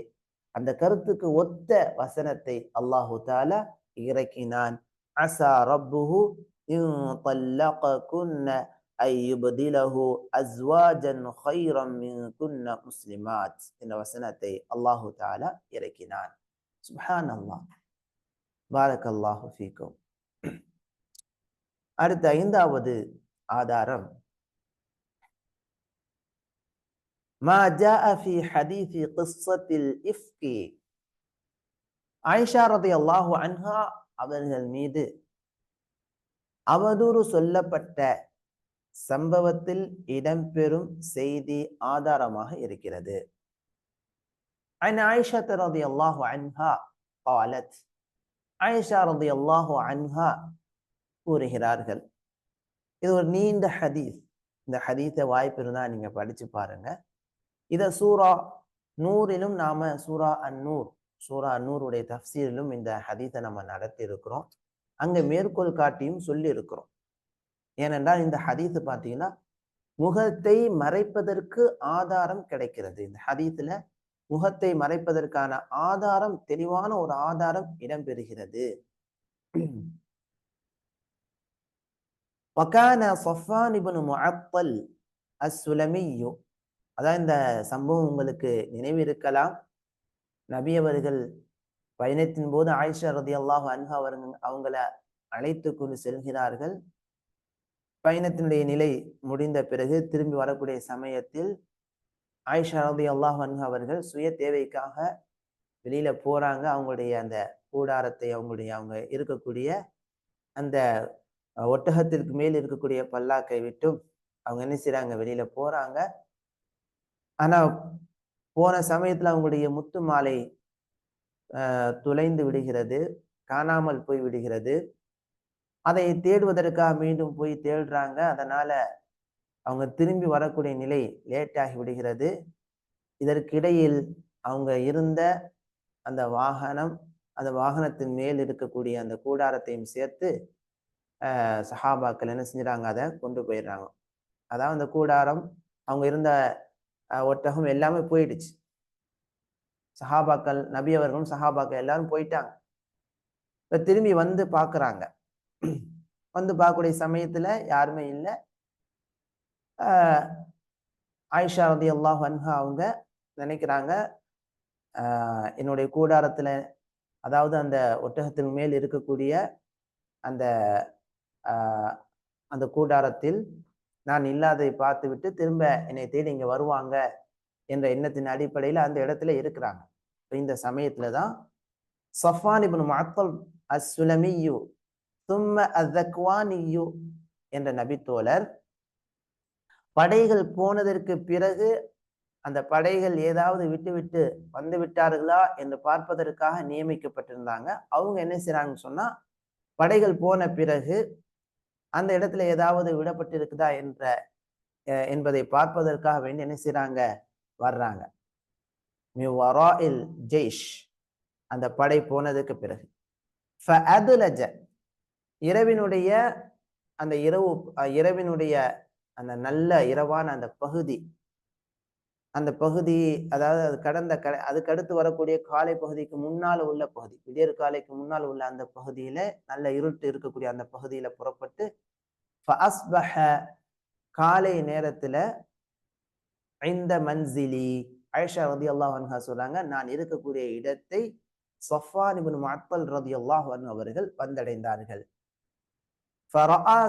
அந்த கருத்துக்கு ஒத்த வசனத்தை அல்லாஹு தாலா இறக்கினான். அஸா ரப்புஹு இன் தல்லககுன்ன ஐ யுப்திலஹு அஸ்வாஜன் கைரம் மின்குன்ன முஸ்லிமாத் என்ற வசனத்தை அல்லாஹு தாலா இறக்கினான். சுப்ஹானல்லாஹ். பாரக்கல்லாஹு ஃபீக்கும். அடுத்த 5வது ஆதாரம் மா ஜாஅ ஃபீ ஹதீஸி கிஸ்ஸத்தில் இஃப்கி. ஆயிஷா ரலியல்லாஹு அன்ஹா அவர்கள் மீது அவதூறு சொல்லப்பட்ட சம்பவத்தில் இடம்பெறும் செய்தி ஆதாரமாக இருக்கிறது. عن عائشة رضي الله عنها قالت. ஆயிஷா ரலியல்லாஹு அன்ஹா கூறுகிறார்கள். இது ஒரு நீண்ட ஹதீஸ். இந்த ஹதீஸை வாய்ப்பு இருந்தா நீங்க படிச்சு பாருங்க. இத சூரா நூறிலும் நாம சூரா அந்நூருடைய தஃப்சீரிலும் இந்த ஹதீஸை நம்ம நடத்தி இருக்கிறோம். அங்க மேற்கோள் காட்டியும் சொல்லி இருக்கிறோம். ஏனென்றால் இந்த ஹதீஸ் பார்த்தீங்கன்னா முகத்தை மறைப்பதற்கு ஆதாரம் கிடைக்கிறது. இந்த ஹதீஸ்ல முகத்தை மறைப்பதற்கான ஆதாரம், தெளிவான ஒரு ஆதாரம் இடம்பெறுகிறது. வகான ஸஃப்வான் இப்னு முஅத்தல் அஸ்ஸுலமியு. அதான் இந்த சம்பவம் உங்களுக்கு நினைவிருக்கலாம். நபி அவர்கள் பயணத்தின் போது ஆயிஷா ரலியல்லாஹு அன்ஹா அவங்கள அழைத்து கொண்டு செல்கிறார்கள். பயணத்தினுடைய நிலை முடிந்த பிறகு திரும்பி வரக்கூடிய சமயத்தில் ஆயிஷா ரலியல்லாஹு அன்ஹா அவர்கள் சுய தேவைக்காக வெளியில போறாங்க. அவங்களுடைய அந்த கூடாரத்தை அவங்க இருக்கக்கூடிய அந்த ஒட்டகத்திற்கு மேல் இருக்கக்கூடிய பல்லாக்கை விட்டும் அவங்க என்ன செய்றாங்க, வெளியில போறாங்க. ஆனா போன சமயத்துல அவங்களுடைய முத்து மாலை துளைந்து விடுகிறது, காணாமல் போய் விடுகிறது. அதை தேடுவதற்காக மீண்டும் போய் தேடுறாங்க. அதனால அவங்க திரும்பி வரக்கூடிய நிலை லேட் ஆகி விடுகிறது. இதற்கிடையில் அவங்க இருந்த அந்த வாகனத்தின் மேல் இருக்கக்கூடிய அந்த கூடாரத்தையும் சேர்த்து சஹாபாக்கள் என்ன செஞ்சுறாங்க, அதை கொண்டு போயிடுறாங்க. அதாவது அந்த கூடாரம், அவங்க இருந்த ஒட்டகம் எல்லாமே போயிடுச்சு. சஹாபாக்கள், நபி அவர்களும் சஹாபாக்கள் எல்லாரும் போயிட்டாங்க. இப்ப திரும்பி வந்து பாக்குறாங்க. வந்து பார்க்கக்கூடிய சமயத்துல யாருமே இல்லை. ஆயிஷா ரலியல்லாஹு அன்ஹா அவங்க நினைக்கிறாங்க, என்னுடைய கூடாரத்துல, அதாவது அந்த ஒட்டகத்தின் மேல் இருக்கக்கூடிய அந்த அந்த கூடாரத்தில் நான் இல்லாததை பார்த்து விட்டு திரும்ப என்னை தேடி இங்க வருவாங்க என்ற எண்ணத்தின் அடிப்படையில் அந்த இடத்துல இருக்கிறாங்க. இந்த சமயத்துலதான் ஸஃப்வான் இப்னு முஅத்தல் அஸ்ஸுலமியு தும்ம அஸ்ஸக்வானியு என்ற நபித்தோழர் படைகள் போனதற்கு பிறகு அந்த படைகள் ஏதாவது விட்டு வந்து விட்டார்களா என்று பார்ப்பதற்காக நியமிக்கப்பட்டிருந்தாங்க. அவங்க என்ன செய்றாங்கன்னு சொன்னா, படைகள் போன பிறகு அந்த இடத்துல ஏதாவது விடப்பட்டிருக்குதா என்பதை பார்ப்பதற்காக வேண்டி என்ன செய்றாங்க, வர்றாங்க. மிவராஇல் ஜெய்ஷ், அந்த படை போனதுக்கு பிறகு ஃபஅதுலஜ, இரவினுடைய அந்த இரவினுடைய அந்த நல்ல இரவான அந்த பகுதி, அதாவது அதுக்கு அடுத்து வரக்கூடிய காலை பகுதிக்கு முன்னால உள்ள பகுதி, விடியற் காலைக்கு முன்னால் உள்ள அந்த பகுதியில நல்ல இருட்டு இருக்கக்கூடிய அந்த பகுதியில புறப்பட்டு ஃபஅஸ்பஹ, காலை நேரத்துல இந்த மன்சிலி, ஆயிஷா ரலியல்லாஹு அன்ஹா சொல்றாங்க, நான் இருக்கக்கூடிய இடத்தை ஸஃப்வான் இப்னு முஅத்தல் ரலியல்லாஹு அன்ஹு அவர்கள் வந்தடைந்தார்கள். ஃபரஆ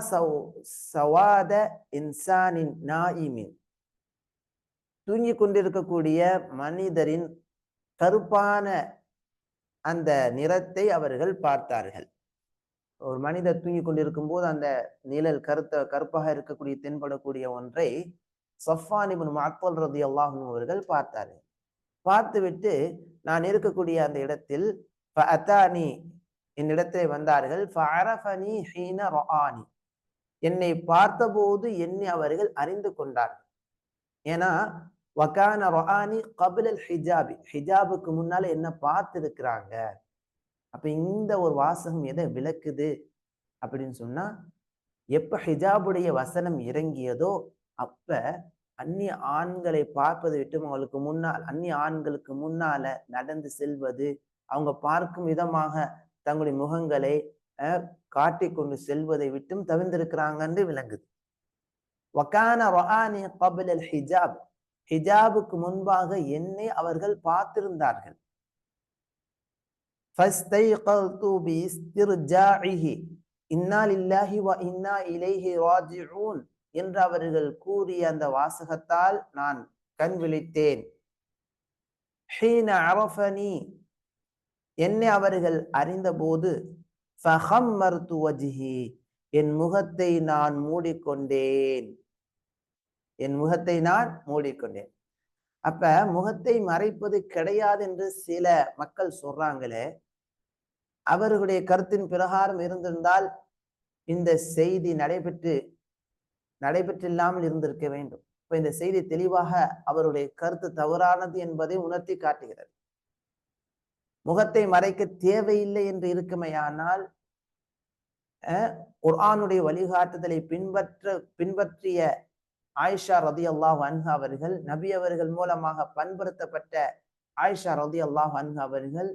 சவாத இன்சானின் நாயிமின், தூங்கிக் கொண்டிருக்கக்கூடிய மனிதரின் கருப்பான அந்த நிறத்தை அவர்கள் பார்த்தார்கள். ஒரு மனிதர் தூங்கிக் கொண்டிருக்கும் போது அந்த நிழல் கருப்பாக இருக்கக்கூடிய தென்படக்கூடிய ஒன்றை ஸஃப்வான் இப்னு முஅத்தல் ரலியல்லாஹு அன்ஹு அவர்கள் பார்த்தார்கள். பார்த்துவிட்டு நான் இருக்கக்கூடிய அந்த இடத்தில் ஃபஅதானி, என்னிடத்திலே வந்தார்கள். ஃபஅரஃபனி ஹீன ரஆனி, என்னை பார்த்தபோது என்னை அவர்கள் அறிந்து கொண்டார்கள். ஏன்னா வகான ரஆனி கப்ல அல் ஹிஜாபி, ஹிஜாபுக்கு முன்னால என்ன பார்த்திருக்கிறாங்க. அப்ப இந்த ஒரு வாசகம் எதை விளக்குது அப்படின்னு சொன்னா, எப்ப ஹிஜாபுடைய வசனம் இறங்கியதோ அப்ப அந்நிய ஆண்களை பார்ப்பதை விட்டு அவங்களுக்கு முன்னால் அந்நிய ஆண்களுக்கு முன்னால நடந்து செல்வது, அவங்க பார்க்கும் விதமாக தங்களுடைய முகங்களை காட்டிக் கொண்டு செல்வதை விட்டும் தவிர்ந்திருக்கிறாங்கன்னு விளங்குது. வகான ரஆனி قبل الحجاب, ஹிஜாபுக்கு முன்பாக என்னை அவர்கள் பார்த்திருந்தார்கள். ஃபஸ்தைகல்து பிஇஸ்திர்ஜாஇஹி இன்னா லில்லாஹி வ இன்னா இலைஹி ராஜிஊன் என்று அவர்கள் கூறிய அந்த வாசகத்தால் நான் கண் விழித்தேன். ஹீன அரஃபனி, என்னை அவர்கள் அறிந்தபோது, ஃபஹம்மர்து வஜ்ஹி, என் முகத்தை நான் மூடிக்கொண்டேன். என் முகத்தை நான் மூடிக்கொண்டேன். அப்ப முகத்தை மறைப்பது கிடையாது என்று சில மக்கள் சொல்றாங்களே, அவர்களுடைய கருத்தின் பிரகாரம் இருந்திருந்தால் இந்த செய்தி நடைபெற்றில்லாமல் இருந்திருக்க வேண்டும். இப்ப இந்த செய்தி தெளிவாக அவருடைய கருத்து தவறானது என்பதை உணர்த்தி காட்டுகிறது. முகத்தை மறைக்க தேவையில்லை என்று இருக்குமையானால் குர்ஆனுடைய வழிகாட்டுதலை பின்பற்றிய ஆயிஷா ரலியல்லாஹு அன்ஹா அவர்கள், நபி அவர்கள் மூலமாக பண்படுத்தப்பட்ட ஆயிஷா ரலியல்லாஹு அன்ஹா அவர்கள்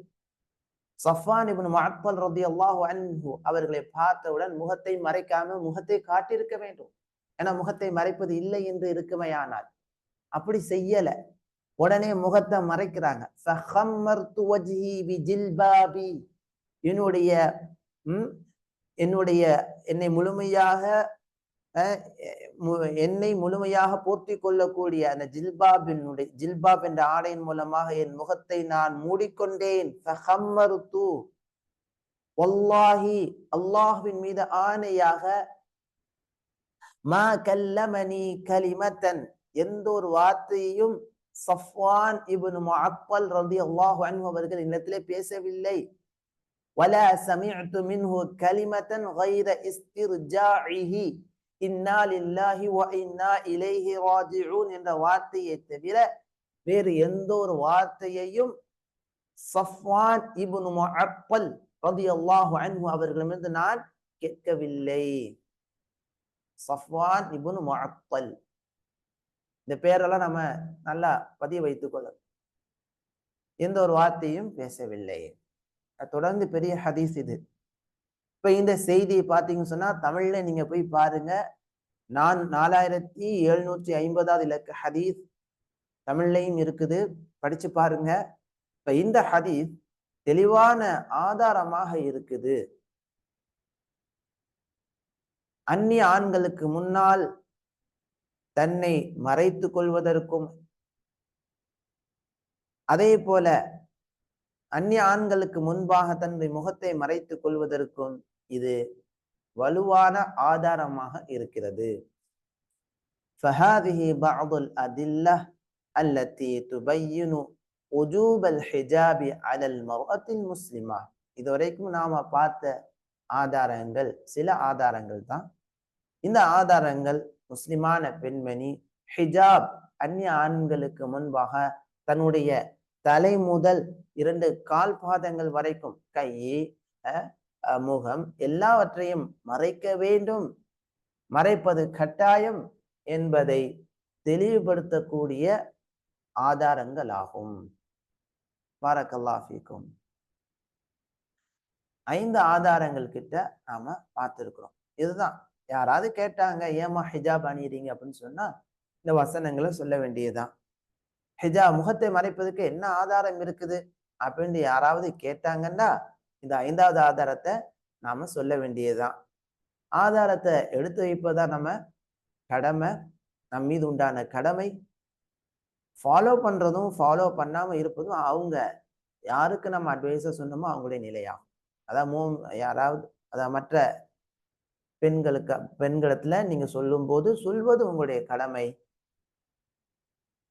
சஃப்வான் இப்னு முஅத்தல் ரலியல்லாஹு அன்ஹு அவர்களை பார்த்தவுடன் முகத்தை மறைக்காம முகத்தை காட்டியிருக்க வேண்டும். ஏன்னா முகத்தை மறைப்பது இல்லை என்று இருக்குமையானால் அப்படி செய்யல, உடனே முகத்தை மறைக்கிறாங்க. ஃபஹம்மர்து வஜ்ஹி பிஜில்பாபி, என்னை முழுமையாக போர்த்தி கொள்ளக்கூடிய அந்த ஜில்பாப் என்ற ஆடையின் மூலமாக என் முகத்தை நான் மூடிக்கொண்டேன். ஃபஹம்மர்து, வல்லாஹி அல்லாஹ்வின் மீது ஆணையாக, மா கல்லமனி கலிமத்தன், எந்த ஒரு வார்த்தையையும் சஃப்வான் இப்னு முஅத்தல் ரலியல்லாஹு அன்ஹு அவர்கள் என்னிடத்திலே பேசவில்லை. வலா சமிஅது மின்ஹு கலிமத்தன் கைர இஸ்திர்ஜாஇஹி இன்னா லில்லாஹி வ இன்னா இலைஹி ராஜிஊன் என்ற வார்த்தையை தவிர வேறு எந்த ஒரு வார்த்தையையும் சஃப்வான் இப்னு முஅத்தல் ரலியல்லாஹு அன்ஹு அவர்களிடமிருந்து நான் கேட்கவில்லை. சஃப்வான் இப்னு முஅத்தல், இந்த பேரெல்லாம் நம்ம நல்லா பதிய வைத்துக் கொள்ள, எந்த ஒரு வார்த்தையும் பேசவில்லை. தொடர்ந்து பெரிய ஹதீஸ் இது. இப்ப இந்த செய்தியை பார்த்தீங்கன்னு சொன்னா தமிழ்ல நீங்க போய் பாருங்க, 4750 இலக்க ஹதீஸ் தமிழ்லையும் இருக்குது, படிச்சு பாருங்க. இப்ப இந்த ஹதீஸ் தெளிவான ஆதாரமாக இருக்குது. அந்நிய ஆண்களுக்கு முன்னால் தன்னை மறைத்துக் கொள்வதற்கும், அதே போல அந்நிய ஆண்களுக்கு முன்பாக தன்னுடைய முகத்தை மறைத்துக் கொள்வதற்கும் இது வலுவான ஆதாரமாக இருக்கிறது. فهذه بعض الأدلة التي تبين وجوب الحجاب على المرأة المسلمة. இதுவரைக்கும் நாம பார்த்த ஆதாரங்கள் சில ஆதாரங்கள் தான். இந்த ஆதாரங்கள் முஸ்லிமான பெண்மணி ஹிஜாப், அந்நிய ஆண்களுக்கு முன்பாக தன்னுடைய தலை முதல் 2 கால் பாதங்கள் வரைக்கும், கை, முகம் எல்லாவற்றையும் மறைக்க வேண்டும், மறைப்பது கட்டாயம் என்பதை தெளிவுபடுத்தக்கூடிய ஆதாரங்கள் ஆகும். பாரக்கல்லாஹு ஃபீக்கும். 5 ஆதாரங்கள் கிட்ட நாம பார்த்திருக்கிறோம். இதுதான் யாராவது கேட்டாங்க ஏமா ஹிஜாப் அணியறீங்க அப்படின்னு சொன்னா இந்த வசனங்களை சொல்ல வேண்டியதுதான். ஹிஜாப் முகத்தை மறைப்பதற்கு என்ன ஆதாரம் இருக்குது அப்படின்னு யாராவது கேட்டாங்கன்னா இந்த 5வது ஆதாரத்தை நாம சொல்ல வேண்டியதுதான். ஆதாரத்தை எடுத்து வைப்பதான் நம்ம கடமை, நம் மீது உண்டான கடமை. ஃபாலோ பண்றதும் ஃபாலோ பண்ணாம இருப்பதும் அவங்க யாருக்கு நம்ம அட்வைஸை சொன்னோமோ அவங்களுடைய நிலையாகும். அதான் யாராவது மற்ற பெண்களிடத்துல நீங்க சொல்வது உங்களுடைய கடமை.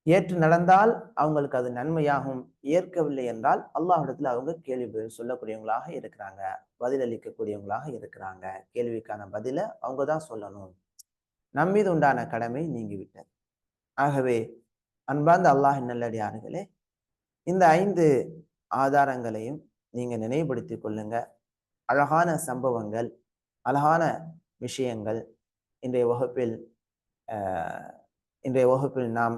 ஏற்று நடந்தால் அவங்களுக்கு அது நன்மையாகும், ஏற்கவில்லை என்றால் அல்லாஹ்விடத்துல அவங்க கேள்வி சொல்லக்கூடியவங்களாக இருக்கிறாங்க, பதிலளிக்கக்கூடியவங்களாக இருக்கிறாங்க. கேள்விக்கான பதில அவங்க தான் சொல்லணும். நம்மீது உண்டான கடமை நீங்கிவிட்டது. ஆகவே அன்பார்ந்த அல்லாஹ்வின் நல்லடியார்களே, இந்த 5 ஆதாரங்களையும் நீங்க நினைவுபடுத்திக் கொள்ளுங்க. அழகான சம்பவங்கள், அழகான விஷயங்கள் இன்றைய வகுப்பில் இன்றைய வகுப்பில் நாம்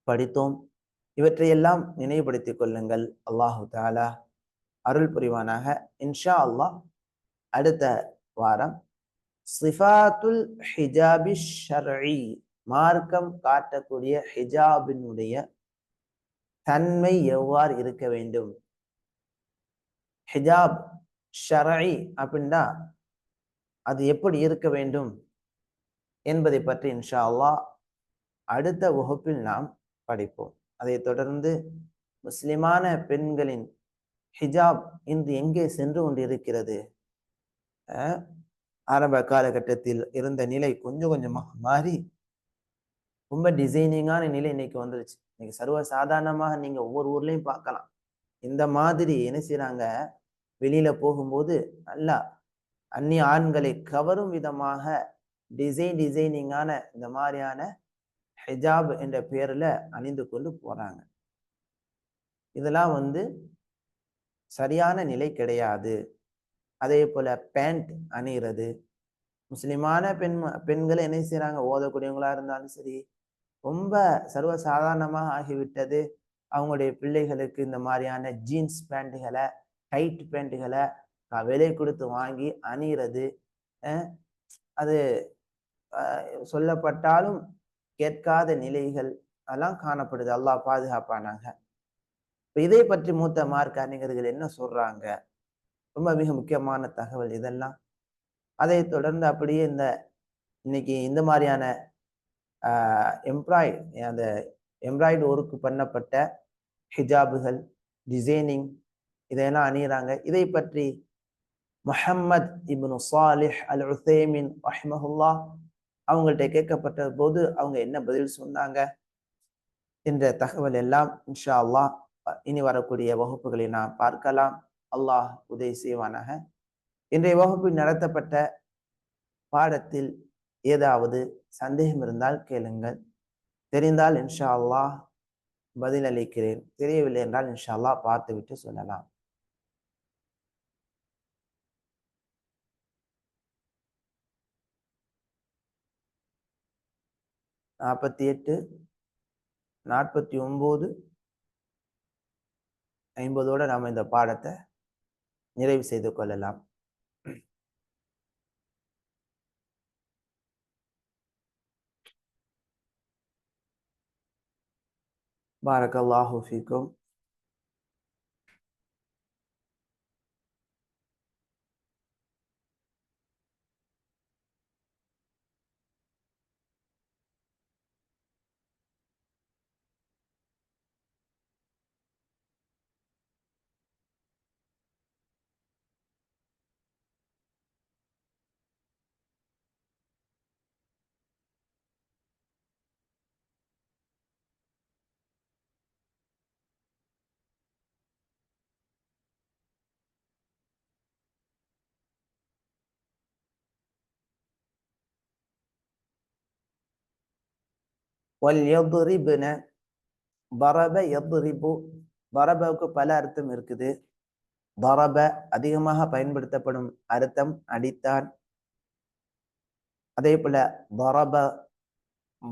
படித்தோம். இவற்றையெல்லாம் நினைவுபடுத்திக் கொள்ளுங்கள். அல்லாஹு தாலா அருள் புரிவானாக. இன்ஷா அல்லாஹ் அடுத்த வாரம் சிஃபாத்துல் ஹிஜாபி ஷர்இ, மார்க்கம் காட்டக்கூடிய ஹிஜாபினுடைய தன்மை எவ்வாறு இருக்க வேண்டும், ஹிஜாப் ஷர்இ அப்படின்னா அது எப்படி இருக்க வேண்டும் என்பதை பற்றி இன்ஷா அல்லாஹ் அடுத்த வகுப்பில் நாம் படிப்போம். அதை தொடர்ந்து முஸ்லிமான பெண்களின் ஹிஜாப் இன்று எங்கே சென்று கொண்டிருக்கிறது, ஆரம்ப காலகட்டத்தில் இருந்த நிலை கொஞ்சம் கொஞ்சமாக மாறி ரொம்ப டிசைனிங்கான நிலை இன்னைக்கு வந்துருச்சு. இன்னைக்கு சர்வ சாதாரணமாக நீங்க ஒவ்வொரு ஊர்லயும் பார்க்கலாம். இந்த மாதிரி என்ன செய்யறாங்க, வெளியில போகும்போது நல்லா அந்நிய ஆண்களை கவரும் விதமாக டிசைனிங்கான இந்த மாதிரியான ஹிஜாப் என்ற பெயர்ல அணிந்து கொண்டு போறாங்க. இதெல்லாம் சரியான நிலை கிடையாது. அதே போல பேண்ட் அணிகிறது. முஸ்லிமான பெண்களை என்ன செய்யறாங்க, ஓதக்கூடியவங்களா இருந்தாலும் சரி, ரொம்ப சர்வ சாதாரணமாக ஆகிவிட்டது. அவங்களுடைய பிள்ளைகளுக்கு இந்த மாதிரியான ஜீன்ஸ் பேண்ட்டுகளை, டைட் பேண்ட்டுகளை விலை கொடுத்து வாங்கி அணிகிறது. அது சொல்லப்பட்டாலும் கேட்காத நிலைகள் எல்லாம் காணப்படுது. அல்லாஹ் பாதுகாப்பானாங்க. இதை பற்றி மூத்த மார்க்க அறிஞர்கள் என்ன சொல்றாங்க, ரொம்ப மிக முக்கியமான தகவல் இதெல்லாம். அதை தொடர்ந்து அப்படியே இன்னைக்கு இந்த மாதிரியான அந்த எம்ப்ராய்டு ஒர்க் பண்ணப்பட்ட ஹிஜாபுகள், டிசைனிங் இதையெல்லாம் அணியிறாங்க. இதை பற்றி முஹம்மத் இப்னு சாலிஹ் அல் உசைமின் ரஹ்மஹுல்லா அவங்கள்ட்ட கேட்கப்பட்ட போது அவங்க என்ன பதில் சொன்னாங்க என்ற தகவல் எல்லாம் இன்ஷா அல்லாஹ் இனி வரக்கூடிய வகுப்புகளை நாம் பார்க்கலாம். அல்லாஹ் உதவி செய்வானாக. இன்றைய வகுப்பில் நடத்தப்பட்ட பாடத்தில் ஏதாவது சந்தேகம் இருந்தால் கேளுங்கள். தெரிந்தால் இன்ஷா அல்லாஹ் பதில் அளிக்கிறேன். தெரியவில்லை என்றால் இன்ஷா அல்லாஹ் பார்த்துவிட்டு சொல்லலாம். நாற்பத்தி 49 50 நாம் இந்த பாடத்தை நிறைவு செய்து கொள்ளலாம். பாரக்கல்லாஹு ஃபீக்கும். வல்யதுரிபுன, பரப யதுரிபு, பரபுக்கு பல அர்த்தம் இருக்குது. பரப அதிகமாக பயன்படுத்தப்படும் அர்த்தம் அடித்தான். அதே போல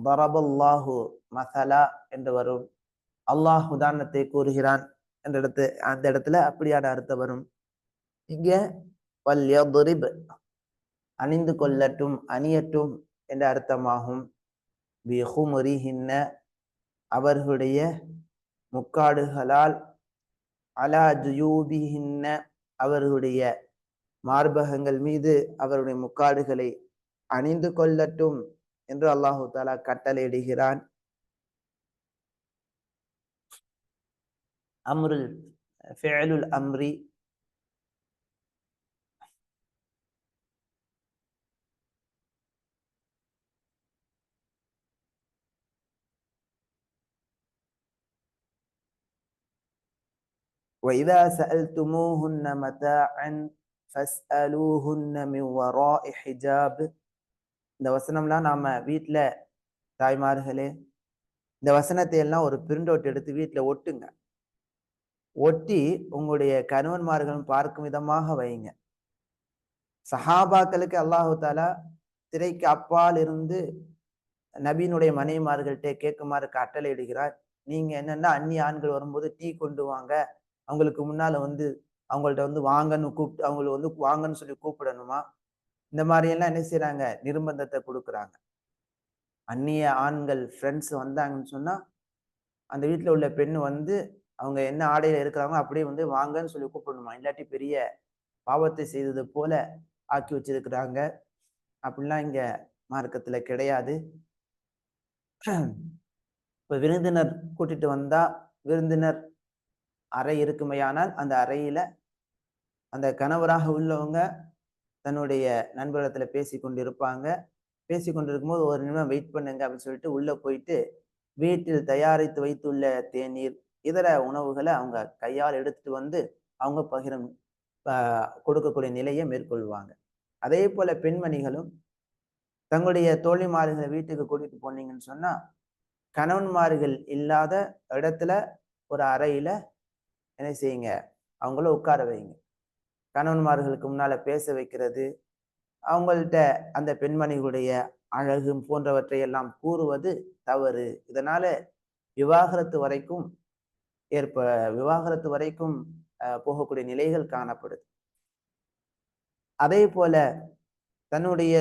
பரபல்லாஹு மசலா என்று வரும். அல்லாஹ் உதாரணத்தை கூறுகிறான் என்ற அந்த இடத்துல அப்படியான அர்த்தம் வரும். இங்க வல்யதுரிப் அணிந்து கொள்ளட்டும், அணியட்டும் என்ற அர்த்தமாகும். பிஹுமுரிஹின்ன அவர்களுடைய முக்காடுகளால், அலா ஜுயூபிஹின்ன அவர்களுடைய மார்பகங்கள் மீது அவருடைய முக்காடுகளை அணிந்து கொள்ளட்டும் என்று அல்லாஹு தாலா கட்டளையிடுகிறான். அம்ருல் ஃபிஅலுல் அம்ரி, وَإِذَا سَأَلْتُمُوهُنَّ مَتَاعًا فَاسْأَلُوهُنَّ مِنْ وَرَاءِ حِجَابٍ. இந்த வசனம்லாம் நாம வீட்டுல, தாய்மார்களே, இந்த வசனத்தை எல்லாம் ஒரு பிரிண்ட் அவுட் எடுத்து வீட்டுல ஒட்டுங்க. ஒட்டி உங்களுடைய கணவன்மார்களும் பார்க்கும் விதமாக வைங்க. சஹாபாக்களுக்கு அல்லாஹு தாலா திரைக்கு அப்பால் இருந்து நபியினுடைய மனைவிமார்கள்ட்ட கேட்குமாறு கட்டளை இடுகிறார். நீங்க என்னன்னா அந்நிய ஆண்கள் வரும்போது டீ கொண்டு வாங்க, அவங்களுக்கு முன்னால வந்து அவங்கள்ட்ட வந்து வாங்கன்னு கூப்பிட்டு அவங்களை வந்து வாங்கன்னு சொல்லி கூப்பிடணுமா. இந்த மாதிரி எல்லாம் என்ன செய்யறாங்க, நிர்பந்தத்தை கொடுக்குறாங்க. அந்நிய ஆண்கள் ஃப்ரெண்ட்ஸ் வந்தாங்கன்னு சொன்னா அந்த வீட்டுல உள்ள பெண் வந்து அவங்க என்ன ஆடையில இருக்கிறாங்களோ அப்படியே வந்து வாங்கன்னு சொல்லி கூப்பிடணுமா, இல்லாட்டி பெரிய பாவத்தை செய்தது போல ஆக்கி வச்சிருக்கிறாங்க. அப்படிலாம் இங்க மார்க்கத்துல கிடையாது. இப்ப விருந்தினர் கூட்டிட்டு வந்தா விருந்தினர் அறை இருக்குமையானால் அந்த அறையில அந்த கணவராக உள்ளவங்க தன்னுடைய நண்பரிடத்துல பேசி கொண்டிருப்பாங்க. பேசி கொண்டிருக்கும்போது ஒரு நிமிடம் வெயிட் பண்ணுங்க அப்படின்னு சொல்லிட்டு உள்ள போயிட்டு வீட்டில் தயாரித்து வைத்துள்ள தேநீர் இதர உணவுகளை அவங்க கையால் எடுத்துட்டு வந்து அவங்க பகிரும் கொடுக்கக்கூடிய நிலையை மேற்கொள்வாங்க. அதே போல பெண்மணிகளும் தங்களுடைய தோழிமார்களை வீட்டுக்கு கூட்டிட்டு போனீங்கன்னு சொன்னா கணவன்மார்கள் இல்லாத இடத்துல ஒரு அறையில என்ன செய்யுங்க, அவங்கள உட்கார வைங்க. கணவன்மார்களுக்கு முன்னால பேச வைக்கிறது, அவங்கள்ட்ட அந்த பெண்மணிகளுடைய அழகு போன்றவற்றை எல்லாம் கூறுவது தவறு. இதனால விவாகரத்து வரைக்கும் ஏற்ப விவாகரத்து வரைக்கும் போகக்கூடிய நிலைகள் காணப்படுது. அதே போல தன்னுடைய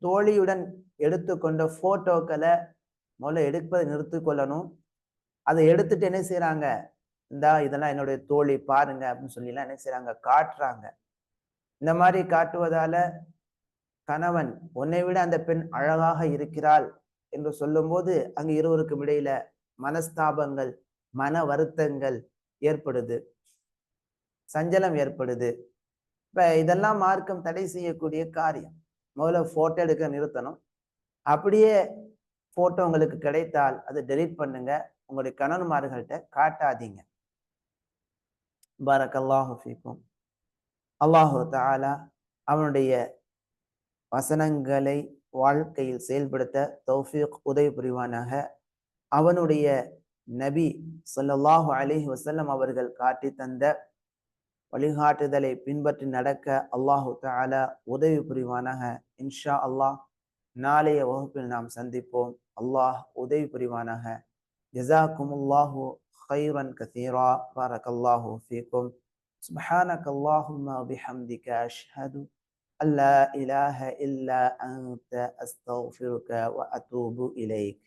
தோழியுடன் எடுத்துக்கொண்ட போட்டோக்களை முதல்ல எடுப்பதை நிறுத்திக் கொள்ளணும். அதை எடுத்துட்டு என்ன செய்யறாங்க, இந்தா இதெல்லாம் என்னுடைய தோழி பாருங்க அப்படின்னு சொல்லி எல்லாம் என்ன செய்யறாங்க, காட்டுறாங்க. இந்த மாதிரி காட்டுவதால கணவன் உன்னை விட அந்த பெண் அழகாக இருக்கிறாள் என்று சொல்லும்போது அங்கு இருவருக்கும் இடையில மனஸ்தாபங்கள், மன வருத்தங்கள் ஏற்படுது, சஞ்சலம் ஏற்படுது. இப்ப இதெல்லாம் மார்க்கம் தடை செய்யக்கூடிய காரியம். முதல்ல போட்டோ எடுக்க நிறுத்தணும். அப்படியே போட்டோ உங்களுக்கு கிடைத்தால் அதை டெலீட் பண்ணுங்க, உங்களுடைய கணவன்மார்கள்ட்ட காட்டாதீங்க. பாரக்கல்லாஹு ஃபீக்கும். அல்லாஹு தஆலா அவனுடைய வசனங்களை வாழ்க்கையில் செயல்படுத்த தௌஃபீக் உதவி புரிவானாக. அவனுடைய நபி ஸல்லல்லாஹு அலைஹி வஸல்லம் அவர்கள் காட்டி தந்த வழிகாட்டுதலை பின்பற்றி நடக்க அல்லாஹு தஆலா உதவி புரிவானாக. இன்ஷா அல்லாஹ் நாளைய வகுப்பில் நாம் சந்திப்போம். அல்லாஹ் உதவி புரிவானாக. ஜஸாக்குமுல்லாஹு خيرا كثيرا. بارك الله فيكم. سبحانك اللهم وبحمدك أشهد أن لا إله إلا أنت أستغفرك وأتوب إليك.